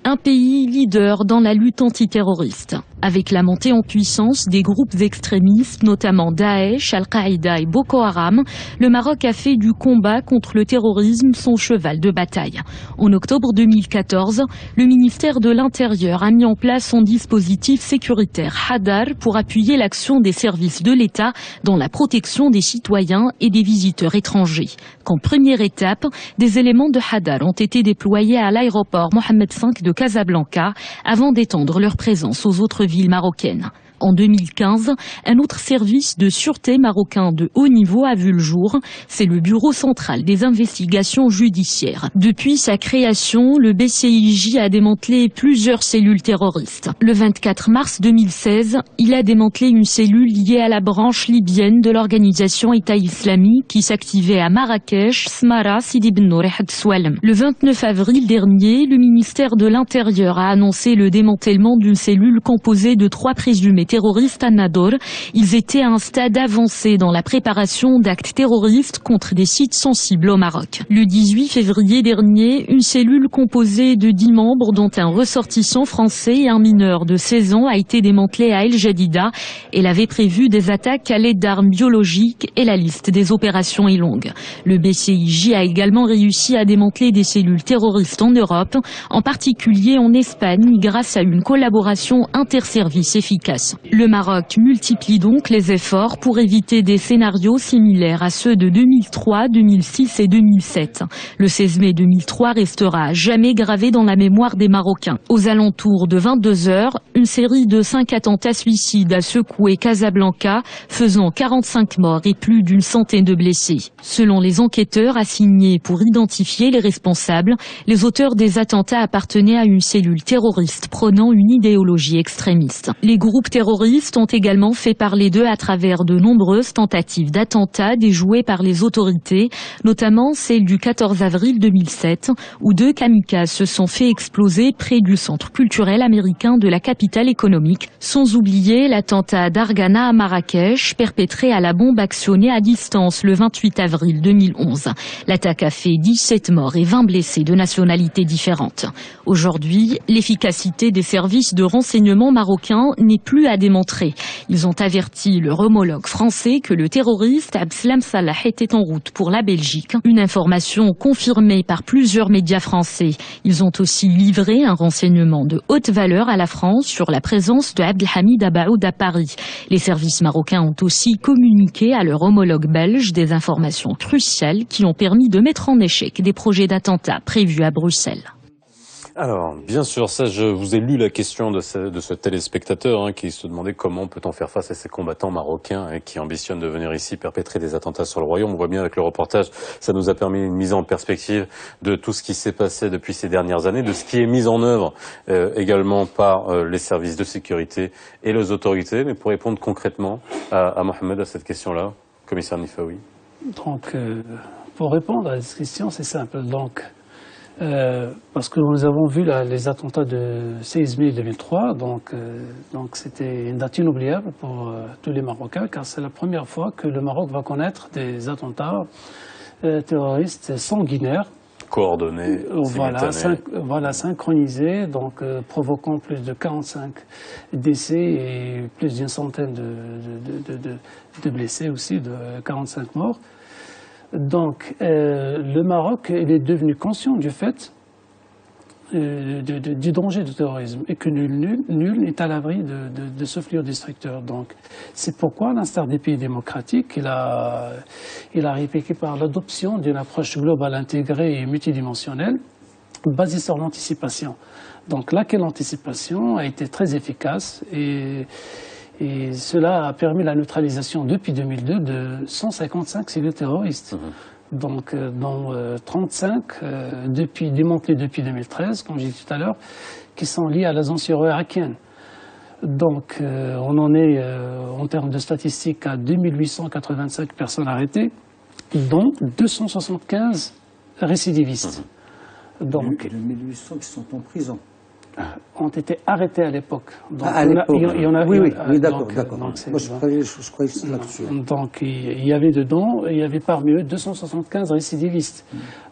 Un pays leader dans la lutte antiterroriste. Avec la montée en puissance des groupes extrémistes, notamment Daesh, Al-Qaïda et Boko Haram, le Maroc a fait du combat contre le terrorisme son cheval de bataille. En octobre 2014, le ministère de l'Intérieur a mis en place son dispositif sécuritaire Hadar pour appuyer l'action des services de l'État dans la protection des citoyens et des visiteurs étrangers. Qu'en première étape, des éléments de Hadar ont été déployés à l'aéroport Mohamed V de Casablanca avant d'étendre leur présence aux autres villes marocaines. En 2015, un autre service de sûreté marocain de haut niveau a vu le jour. C'est le Bureau central des investigations judiciaires. Depuis sa création, le BCIJ a démantelé plusieurs cellules terroristes. Le 24 mars 2016, il a démantelé une cellule liée à la branche libyenne de l'organisation État islamique qui s'activait à Marrakech, Smara, Sidi Ben Nour et Had-Soualem. Le 29 avril dernier, le ministère de l'Intérieur a annoncé le démantèlement d'une cellule composée de 3 présumés terroristes à Nador. Ils étaient à un stade avancé dans la préparation d'actes terroristes contre des sites sensibles au Maroc. Le 18 février dernier, une cellule composée de 10 membres, dont un ressortissant français et un mineur de 16 ans, a été démantelée à El Jadida. Elle avait prévu des attaques à l'aide d'armes biologiques et la liste des opérations est longue. Le BCIJ a également réussi à démanteler des cellules terroristes en Europe, en particulier en Espagne, grâce à une collaboration interservices efficace. Le Maroc multiplie donc les efforts pour éviter des scénarios similaires à ceux de 2003, 2006 et 2007. Le 16 mai 2003 restera à jamais gravé dans la mémoire des Marocains. Aux alentours de 22 heures, une série de 5 attentats suicides a secoué Casablanca, faisant 45 morts et plus d'une centaine de blessés. Selon les enquêteurs assignés pour identifier les responsables, les auteurs des attentats appartenaient à une cellule terroriste prônant une idéologie extrémiste. Les groupes terroristes ont également fait parler d'eux à travers de nombreuses tentatives d'attentats déjouées par les autorités, notamment celle du 14 avril 2007, où 2 kamikazes se sont fait exploser près du centre culturel américain de la capitale économique, sans oublier l'attentat d'Argana à Marrakech, perpétré à la bombe actionnée à distance le 28 avril 2011. L'attaque a fait 17 morts et 20 blessés de nationalités différentes. Aujourd'hui, l'efficacité des services de renseignement marocains n'est plus à à démontrer. Ils ont averti leur homologue français que le terroriste Abdeslam Salah était en route pour la Belgique. Une information confirmée par plusieurs médias français. Ils ont aussi livré un renseignement de haute valeur à la France sur la présence de Abdelhamid Abaoud à Paris. Les services marocains ont aussi communiqué à leur homologue belge des informations cruciales qui ont permis de mettre en échec des projets d'attentats prévus à Bruxelles. Alors, bien sûr, ça, je vous ai lu la question de ce téléspectateur qui se demandait comment peut-on faire face à ces combattants marocains qui ambitionnent de venir ici perpétrer des attentats sur le royaume. On voit bien avec le reportage, ça nous a permis une mise en perspective de tout ce qui s'est passé depuis ces dernières années, de ce qui est mis en œuvre également par les services de sécurité et les autorités. Mais pour répondre concrètement à Mohamed, à cette question-là, commissaire Nifaoui. Donc, pour répondre à cette question, c'est simple. Donc, parce que nous avons vu les attentats de 16 mai 2003, donc c'était une date inoubliable pour tous les Marocains, car c'est la première fois que le Maroc va connaître des terroristes sanguinaires, coordonnés, voilà, synchronisés, donc provoquant plus de 45 décès et plus d'une centaine de blessés aussi, de 45 morts. Donc, le Maroc il est devenu conscient du fait du danger du terrorisme et que nul n'est à l'abri de ce fléau destructeur. Donc, c'est pourquoi, à l'instar des pays démocratiques, il a répliqué par l'adoption d'une approche globale intégrée et multidimensionnelle basée sur l'anticipation. Donc, laquelle l'anticipation a été très efficace et cela a permis la neutralisation depuis 2002 de 155 cellules terroristes. Donc, dont 35 démantelées depuis 2013, comme j'ai dit tout à l'heure, qui sont liées à l'agence syro-irakienne. Donc, on en est, en termes de statistiques, à 2885 personnes arrêtées, dont 275 récidivistes. Donc, 2800 qui sont en prison. Ont été arrêtés à l'époque. À l'époque. Oui, d'accord. Moi, je croyais là-dessus. Donc, il y avait dedans, il y avait parmi eux 275 récidivistes.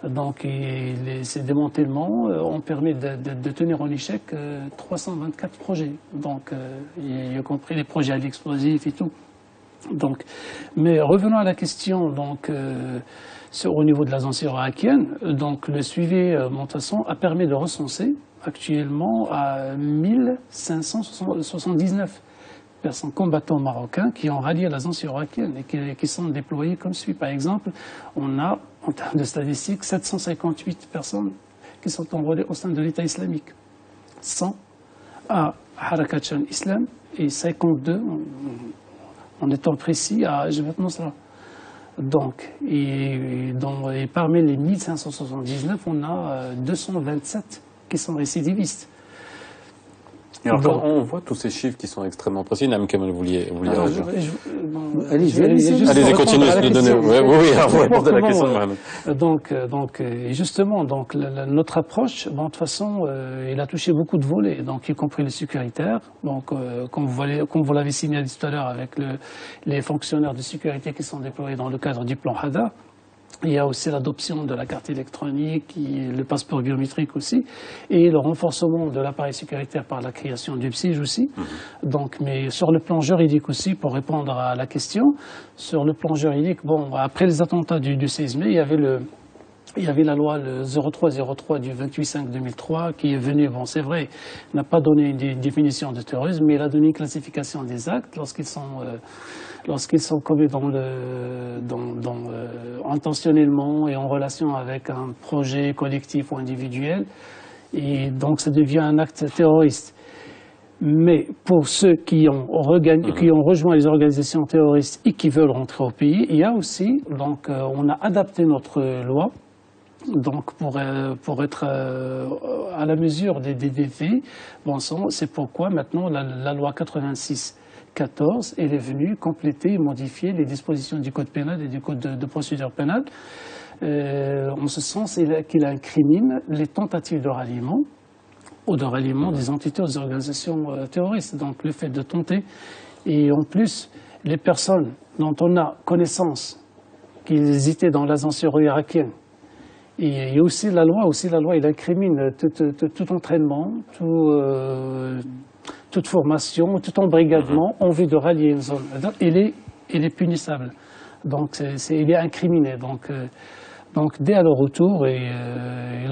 Donc, ces démantèlements ont permis de tenir en échec 324 projets. Donc, y compris les projets à l'explosif et tout. Donc, mais revenons à la question, donc, au niveau de l'agence irakienne, donc, le suivi, de toute façon, a permis de recenser actuellement à 1579 personnes combattants marocains qui ont rallié l'agence irakienne et qui sont déployés comme suit. Par exemple, on a, en termes de statistiques, 758 personnes qui sont enrôlées au sein de l'État islamique, 100 à Harakat Islam et 52, en étant précis, à Jabhat Nusra. Donc, et parmi les 1579, on a 227 qui sont récidivistes. Alors, quand on voit tous ces chiffres qui sont extrêmement précis, Naam Kamal, vous vouliez réagir. Allez-y, continuez de donner. Oui, alors vous répondez à la question de Mohamed. Donc, justement, donc, notre approche, de toute façon, il a touché beaucoup de volets, donc, y compris les sécuritaires. Donc, comme vous l'avez signalé tout à l'heure avec les fonctionnaires de sécurité qui sont déployés dans le cadre du plan HADA. Il y a aussi l'adoption de la carte électronique, le passeport biométrique aussi, et le renforcement de l'appareil sécuritaire par la création du PSIJ aussi. Donc, mais sur le plan juridique aussi, pour répondre à la question, sur le plan juridique, bon, après les attentats du 16 mai, il y avait la loi le 0303 du 28/5/2003 qui est venue, bon c'est vrai, n'a pas donné une définition de terrorisme, mais il a donné une classification des actes lorsqu'ils sont commis intentionnellement et en relation avec un projet collectif ou individuel, et donc ça devient un acte terroriste. Mais pour ceux qui ont rejoint les organisations terroristes et qui veulent rentrer au pays, il y a aussi, donc on a adapté notre loi, donc pour être à la mesure des faits. Bon sang, c'est pourquoi maintenant la loi 86/14 elle est venue compléter et modifier les dispositions du code pénal et du code de procédure pénale, en ce sens qu'il incrimine les tentatives de ralliement ou de ralliement des entités ou des organisations terroristes. Donc le fait de tenter, et en plus les personnes dont on a connaissance qu'ils étaient dans l'agence syro-irakienne. Et aussi la loi, il incrimine tout entraînement, toute formation, tout embrigadement en vue de rallier une zone, il est punissable. Donc, il est incriminé. Donc, dès à leur retour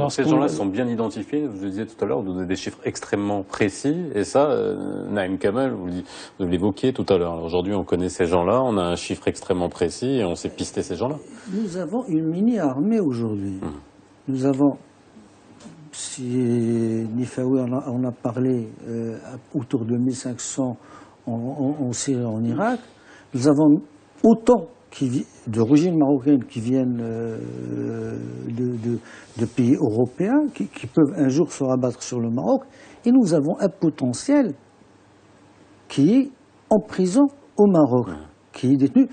ces gens-là sont bien identifiés. Vous le disiez tout à l'heure, vous donnez des chiffres extrêmement précis. Et ça, Naïm Kamal, vous l'évoquiez tout à l'heure. Aujourd'hui, on connaît ces gens-là, on a un chiffre extrêmement précis et on sait pister ces gens-là. Nous avons une mini-armée aujourd'hui. Nous avons, si Nifaoui en a parlé, autour de 1500 en Syrie et en Irak. Nous avons autant d'origine marocaine qui viennent de pays européens, qui peuvent un jour se rabattre sur le Maroc, et nous avons un potentiel qui est en prison au Maroc, qui est détenu,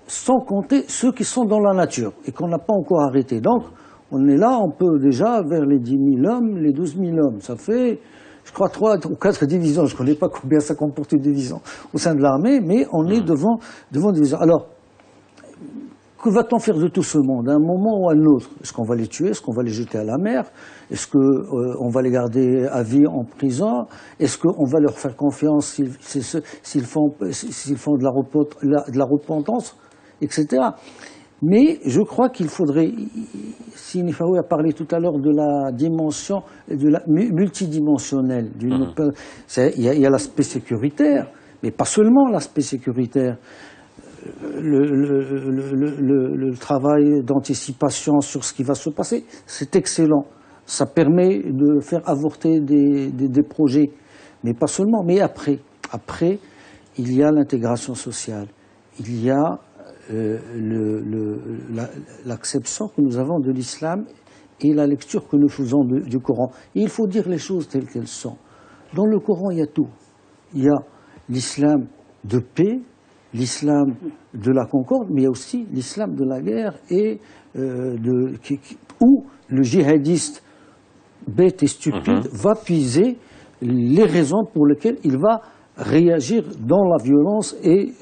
sans compter ceux qui sont dans la nature et qu'on n'a pas encore arrêté. Donc, on est là, on peut déjà vers les 10 000 hommes, les 12 000 hommes. Ça fait, je crois, 3 ou 4 divisions. Je ne connais pas combien ça comporte une division au sein de l'armée, mais on est devant division. Alors, que va-t-on faire de tout ce monde, à un moment ou à un autre? Est-ce qu'on va les tuer? Est-ce qu'on va les jeter à la mer? Est-ce qu'on va les garder à vie en prison? Est-ce qu'on va leur faire confiance s'ils font de la repentance, etc. Mais je crois qu'il faudrait, si Nifaoui a parlé tout à l'heure de la dimension, de la multidimensionnelle, il y a l'aspect sécuritaire, mais pas seulement l'aspect sécuritaire. Le travail d'anticipation sur ce qui va se passer, c'est excellent. Ça permet de faire avorter des projets, mais pas seulement. Mais après, il y a l'intégration sociale, il y a l'acception que nous avons de l'islam et la lecture que nous faisons du Coran. Et il faut dire les choses telles qu'elles sont. Dans le Coran, il y a tout. Il y a l'islam de paix, l'islam de la concorde, mais il y a aussi l'islam de la guerre et où le djihadiste bête et stupide va puiser les raisons pour lesquelles il va réagir dans la violence et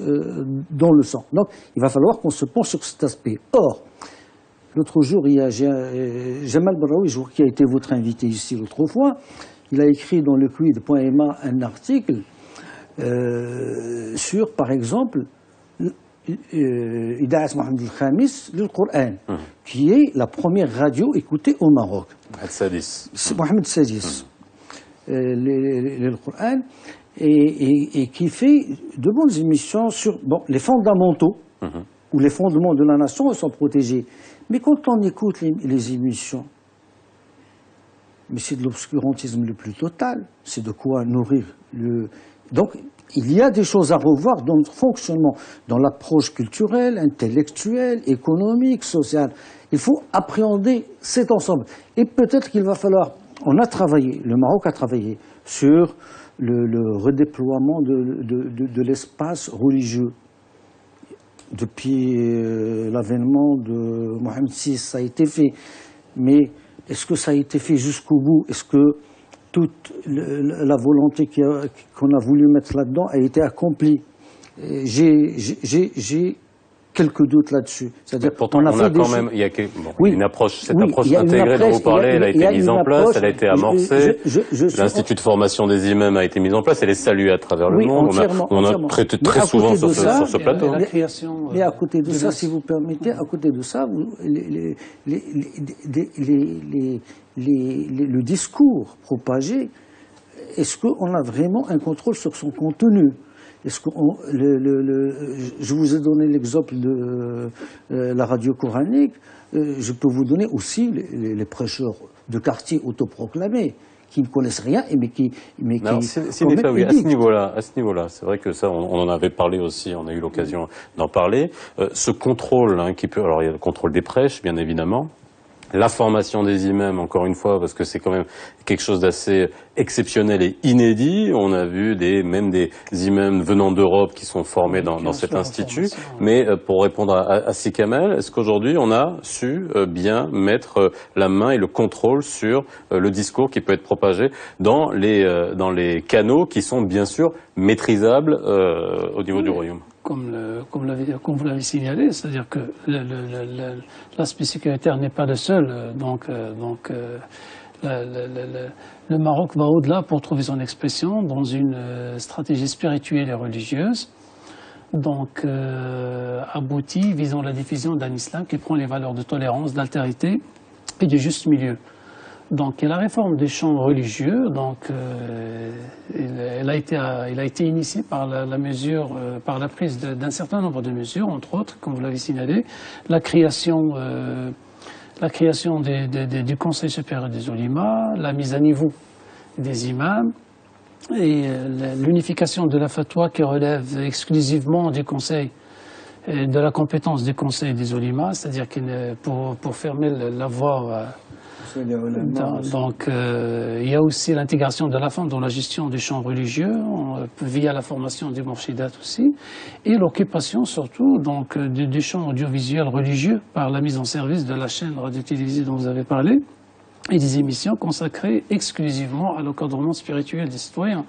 dans le sang. Donc, il va falloir qu'on se penche sur cet aspect. Or, l'autre jour, il y a Jamal Braoui, je vois qui a été votre invité ici l'autre fois, il a écrit dans le quid.ma un article sur, par exemple, Ida'at Mohamed al-Khamis, le Coran, qui est la première radio écoutée au Maroc. C'est Mohamed Sadis, le Coran, et qui fait de bonnes émissions sur les fondamentaux, où les fondements de la nation sont protégés. Mais quand on écoute les émissions, mais c'est de l'obscurantisme le plus total, c'est de quoi nourrir le... Donc, il y a des choses à revoir dans notre fonctionnement, dans l'approche culturelle, intellectuelle, économique, sociale. Il faut appréhender cet ensemble. Et peut-être qu'il va falloir... le Maroc a travaillé sur le redéploiement de l'espace religieux. Depuis l'avènement de Mohamed VI, ça a été fait. Mais est-ce que ça a été fait jusqu'au bout? Est-ce que toute la volonté qu'on a voulu mettre là-dedans a été accomplie? J'ai quelques doutes là-dessus. C'est-à-dire, pourtant, on a quand même, il y a une approche, cette approche intégrée dont vous parlez, elle a été mise en place, elle a été amorcée. L'Institut de formation des imams a été mis en place, elle est saluée à travers le monde. On a traité très souvent sur ce plateau. Mais à côté de ça, si vous permettez, à côté de ça, le discours propagé, est-ce qu'on a vraiment un contrôle sur son contenu? Je vous ai donné l'exemple de la radio coranique, je peux vous donner aussi les prêcheurs de quartier autoproclamés qui ne connaissent rien, mais qui à ce niveau-là, c'est vrai que ça, on en avait parlé aussi, on a eu l'occasion d'en parler. Ce contrôle, alors il y a le contrôle des prêches, bien évidemment. La formation des imams, encore une fois, parce que c'est quand même quelque chose d'assez exceptionnel et inédit. On a vu même des imams venant d'Europe qui sont formés dans cet institut. Mais pour répondre à Sikamel, est-ce qu'aujourd'hui on a su bien mettre la main et le contrôle sur le discours qui peut être propagé dans les canaux qui sont bien sûr maîtrisables au niveau du royaume? Comme vous l'avez signalé, c'est-à-dire que l'aspect sécuritaire n'est pas le seul. Donc le Maroc va au-delà pour trouver son expression dans une stratégie spirituelle et religieuse, donc aboutie visant la diffusion d'un islam qui prend les valeurs de tolérance, d'altérité et du juste milieu. Donc, et la réforme des chants religieux, donc, elle a été initiée par la mesure, par la prise d'un certain nombre de mesures, entre autres, comme vous l'avez signalé, la création du Conseil supérieur des oulémas, la mise à niveau des imams et l'unification de la fatwa qui relève exclusivement du Conseil, de la compétence du Conseil des oulémas, c'est-à-dire pour fermer la voie. Donc, il y a aussi l'intégration de la femme dans la gestion des champs religieux, via la formation du Mourchidat aussi, et l'occupation surtout donc, du champ audiovisuel religieux par la mise en service de la chaîne radio-télévisée dont vous avez parlé, et des émissions consacrées exclusivement à l'encadrement spirituel des citoyens.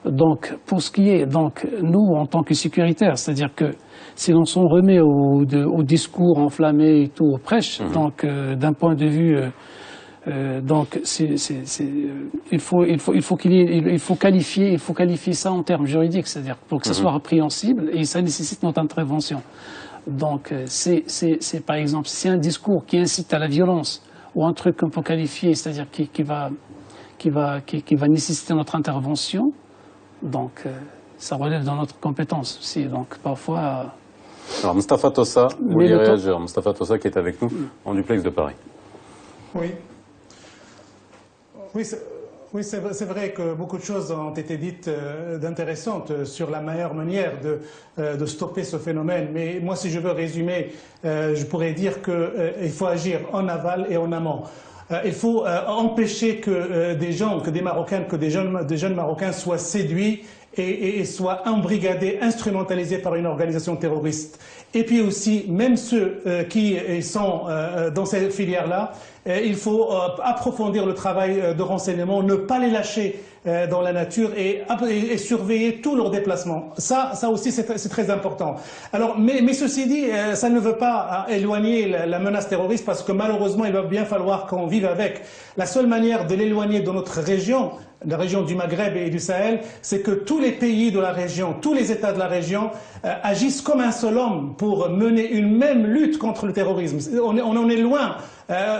Donc, pour ce qui est, donc, nous, en tant que sécuritaires, c'est-à-dire que si l'on s'en remet au discours enflammé et tout, aux prêches, donc, d'un point de vue, donc, il faut qualifier ça en termes juridiques, c'est-à-dire pour que ça soit répréhensible et ça nécessite notre intervention. Donc, c'est par exemple, si un discours qui incite à la violence ou un truc qu'on peut qualifier, c'est-à-dire qui va nécessiter notre intervention, donc, ça relève de notre compétence aussi. Donc, parfois. Alors, Mustapha Tossa, vous voulez réagir? Mustapha Tossa qui est avec nous en duplex de Paris. Oui. Oui, c'est vrai que beaucoup de choses ont été dites d'intéressantes sur la meilleure manière de stopper ce phénomène. Mais moi, si je veux résumer, je pourrais dire qu'il faut agir en aval et en amont. Il faut empêcher que des gens, que des Marocains, que des jeunes Marocains soient séduits et soient embrigadés, instrumentalisés par une organisation terroriste. Et puis aussi, même ceux qui sont dans cette filière-là, il faut approfondir le travail de renseignement, ne pas les lâcher dans la nature et surveiller tous leurs déplacements. Ça aussi, c'est très important. Alors, mais ceci dit, ça ne veut pas éloigner la menace terroriste parce que malheureusement, il va bien falloir qu'on vive avec. La seule manière de l'éloigner de notre région, la région du Maghreb et du Sahel, c'est que tous les pays de la région, tous les États de la région agissent comme un seul homme pour mener une même lutte contre le terrorisme. On en est loin.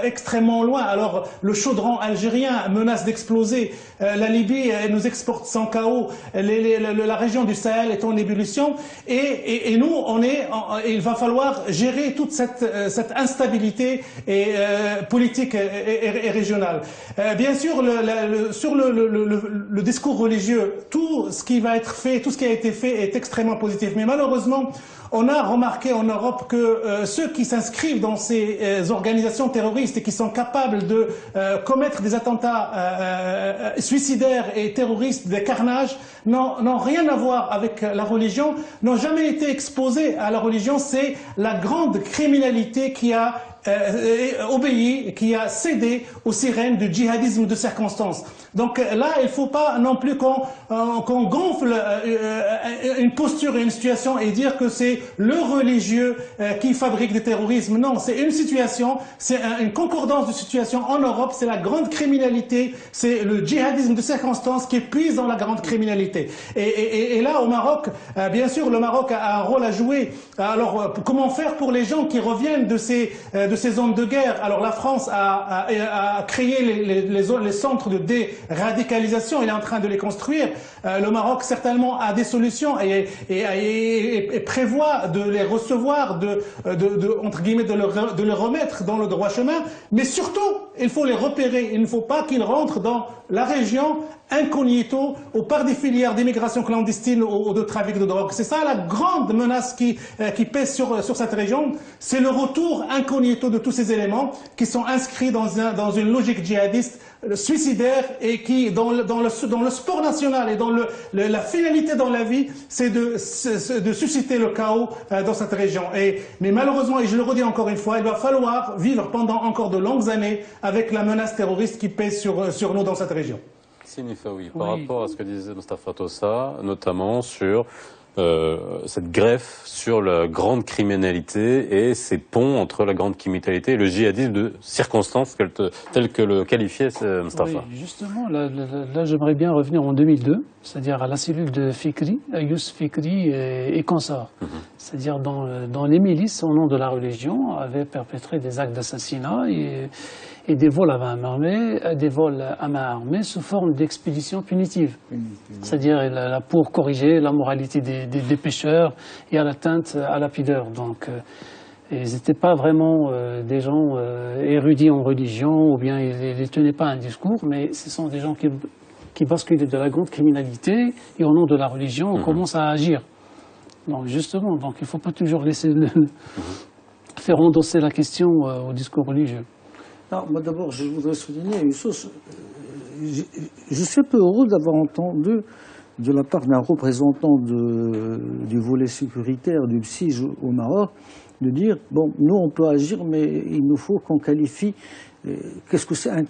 Extrêmement loin. Alors le chaudron algérien menace d'exploser. La Libye nous exporte sans chaos. La région du Sahel est en ébullition. Et nous, il va falloir gérer toute cette instabilité politique et régionale. Bien sûr, sur le discours religieux, tout ce qui va être fait, tout ce qui a été fait est extrêmement positif. Mais malheureusement, on a remarqué en Europe que ceux qui s'inscrivent dans ces organisations terroristes et qui sont capables de commettre des attentats suicidaires et terroristes, des carnages, n'ont rien à voir avec la religion, n'ont jamais été exposés à la religion. C'est la grande criminalité qui a obéi, qui a cédé aux sirènes du djihadisme de circonstance. Donc là, il ne faut pas non plus qu'on gonfle une posture et une situation et dire que c'est le religieux qui fabrique des terrorismes. Non, c'est une situation, c'est une concordance de situation en Europe, c'est la grande criminalité, c'est le djihadisme de circonstance qui puise dans la grande criminalité. Et là, au Maroc, bien sûr, le Maroc a un rôle à jouer. Alors, comment faire pour les gens qui reviennent de ces zones de guerre? Alors, la France a créé les centres de déradicalisation, il est en train de les construire. Le Maroc, certainement, a des solutions et prévoit de les recevoir, entre guillemets, de les remettre dans le droit chemin. Mais surtout, il faut les repérer. Il ne faut pas qu'ils rentrent dans la région incognito ou par des filières d'immigration clandestine ou de trafic de drogue. C'est ça la grande menace qui pèse sur cette région. C'est le retour incognito de tous ces éléments qui sont inscrits dans une logique djihadiste suicidaire et qui, dans le sport national et dans la finalité dans la vie, c'est de susciter le chaos dans cette région. Mais malheureusement, et je le redis encore une fois, il va falloir vivre pendant encore de longues années avec la menace terroriste qui pèse sur nous dans cette région. Sinifaoui, par rapport à ce que disait Mustapha Tossa, notamment sur cette greffe sur la grande criminalité et ces ponts entre la grande criminalité et le djihadisme de circonstances tel que le qualifiait Mustapha. Oui, justement, là j'aimerais bien revenir en 2002, c'est-à-dire à la cellule de Fikri, Youssef Fikri et consorts. C'est-à-dire dans les milices, au nom de la religion, avaient perpétré des actes d'assassinat et des vols à main armée sous forme d'expéditions punitives. C'est-à-dire pour corriger la moralité des pêcheurs et à l'atteinte à la pudeur. Donc, ils n'étaient pas vraiment des gens érudits en religion ou bien ils ne tenaient pas un discours, mais ce sont des gens qui basculaient de la grande criminalité et au nom de la religion, on commence à agir. Donc justement, il ne faut pas toujours laisser faire endosser la question au discours religieux. Alors, moi d'abord, je voudrais souligner une chose. Je suis peu heureux d'avoir entendu de la part d'un représentant du volet sécuritaire du PSIJ au Maroc de dire, bon, nous on peut agir, mais il nous faut qu'on qualifie qu'est-ce que c'est un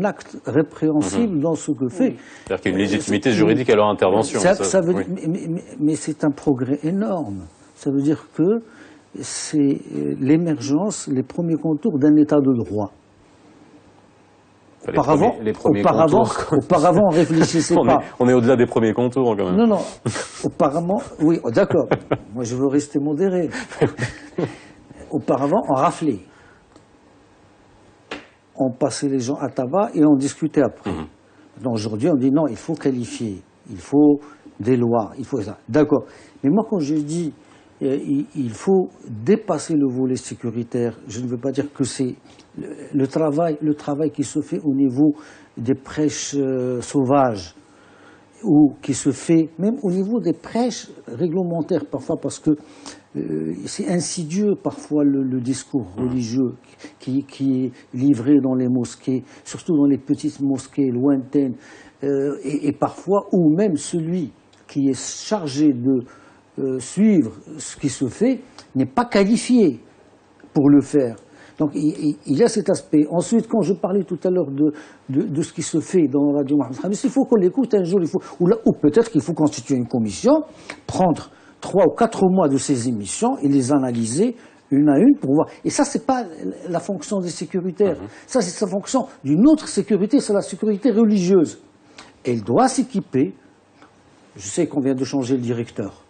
acte répréhensible dans ce que fait. C'est-à-dire qu'il y a une légitimité juridique à leur intervention. Mais c'est un progrès énorme. Ça veut dire que c'est l'émergence, les premiers contours d'un état de droit. Auparavant, on ne réfléchissait pas. On est au-delà des premiers contours, quand même. Non, auparavant, oui, d'accord. Moi, je veux rester modéré. Auparavant, on raflait. On passait les gens à tabac et on discutait après. Donc aujourd'hui, on dit non, il faut qualifier, il faut des lois, il faut ça. D'accord. Mais moi, quand je dis il faut dépasser le volet sécuritaire, je ne veux pas dire que c'est le travail qui se fait au niveau des prêches sauvages ou qui se fait même au niveau des prêches réglementaires parfois, parce que c'est insidieux parfois le discours religieux qui est livré dans les mosquées, surtout dans les petites mosquées lointaines, et parfois où même celui qui est chargé de suivre ce qui se fait n'est pas qualifié pour le faire. Donc il y a cet aspect. Ensuite, quand je parlais tout à l'heure de ce qui se fait dans la radio Mohamed Khamis, il faut qu'on l'écoute un jour, ou peut-être qu'il faut constituer une commission, prendre 3 ou 4 mois de ces émissions et les analyser une à une pour voir. Et ça, c'est pas la fonction des sécuritaires. Ça, c'est sa fonction d'une autre sécurité, c'est la sécurité religieuse. Elle doit s'équiper. Je sais qu'on vient de changer le directeur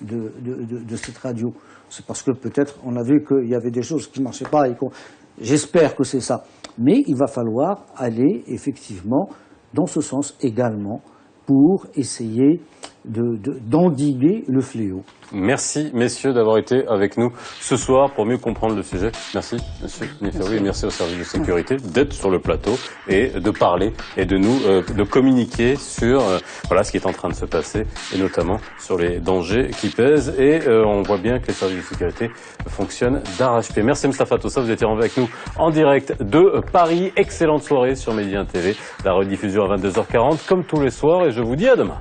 de cette radio. C'est parce que peut-être on a vu qu'il y avait des choses qui ne marchaient pas et j'espère que c'est ça. Mais il va falloir aller effectivement dans ce sens également pour essayer d'endiguer le fléau. Merci, messieurs, d'avoir été avec nous ce soir pour mieux comprendre le sujet. Merci, monsieur Neferoui, et merci au service de sécurité d'être sur le plateau et de parler et de communiquer sur ce qui est en train de se passer et notamment sur les dangers qui pèsent. Et on voit bien que les services de sécurité fonctionnent d'arrache-pied. Merci Mustapha Tossa, vous étiez avec nous en direct de Paris. Excellente soirée sur Média TV. La rediffusion à 22h40 comme tous les soirs et je vous dis à demain.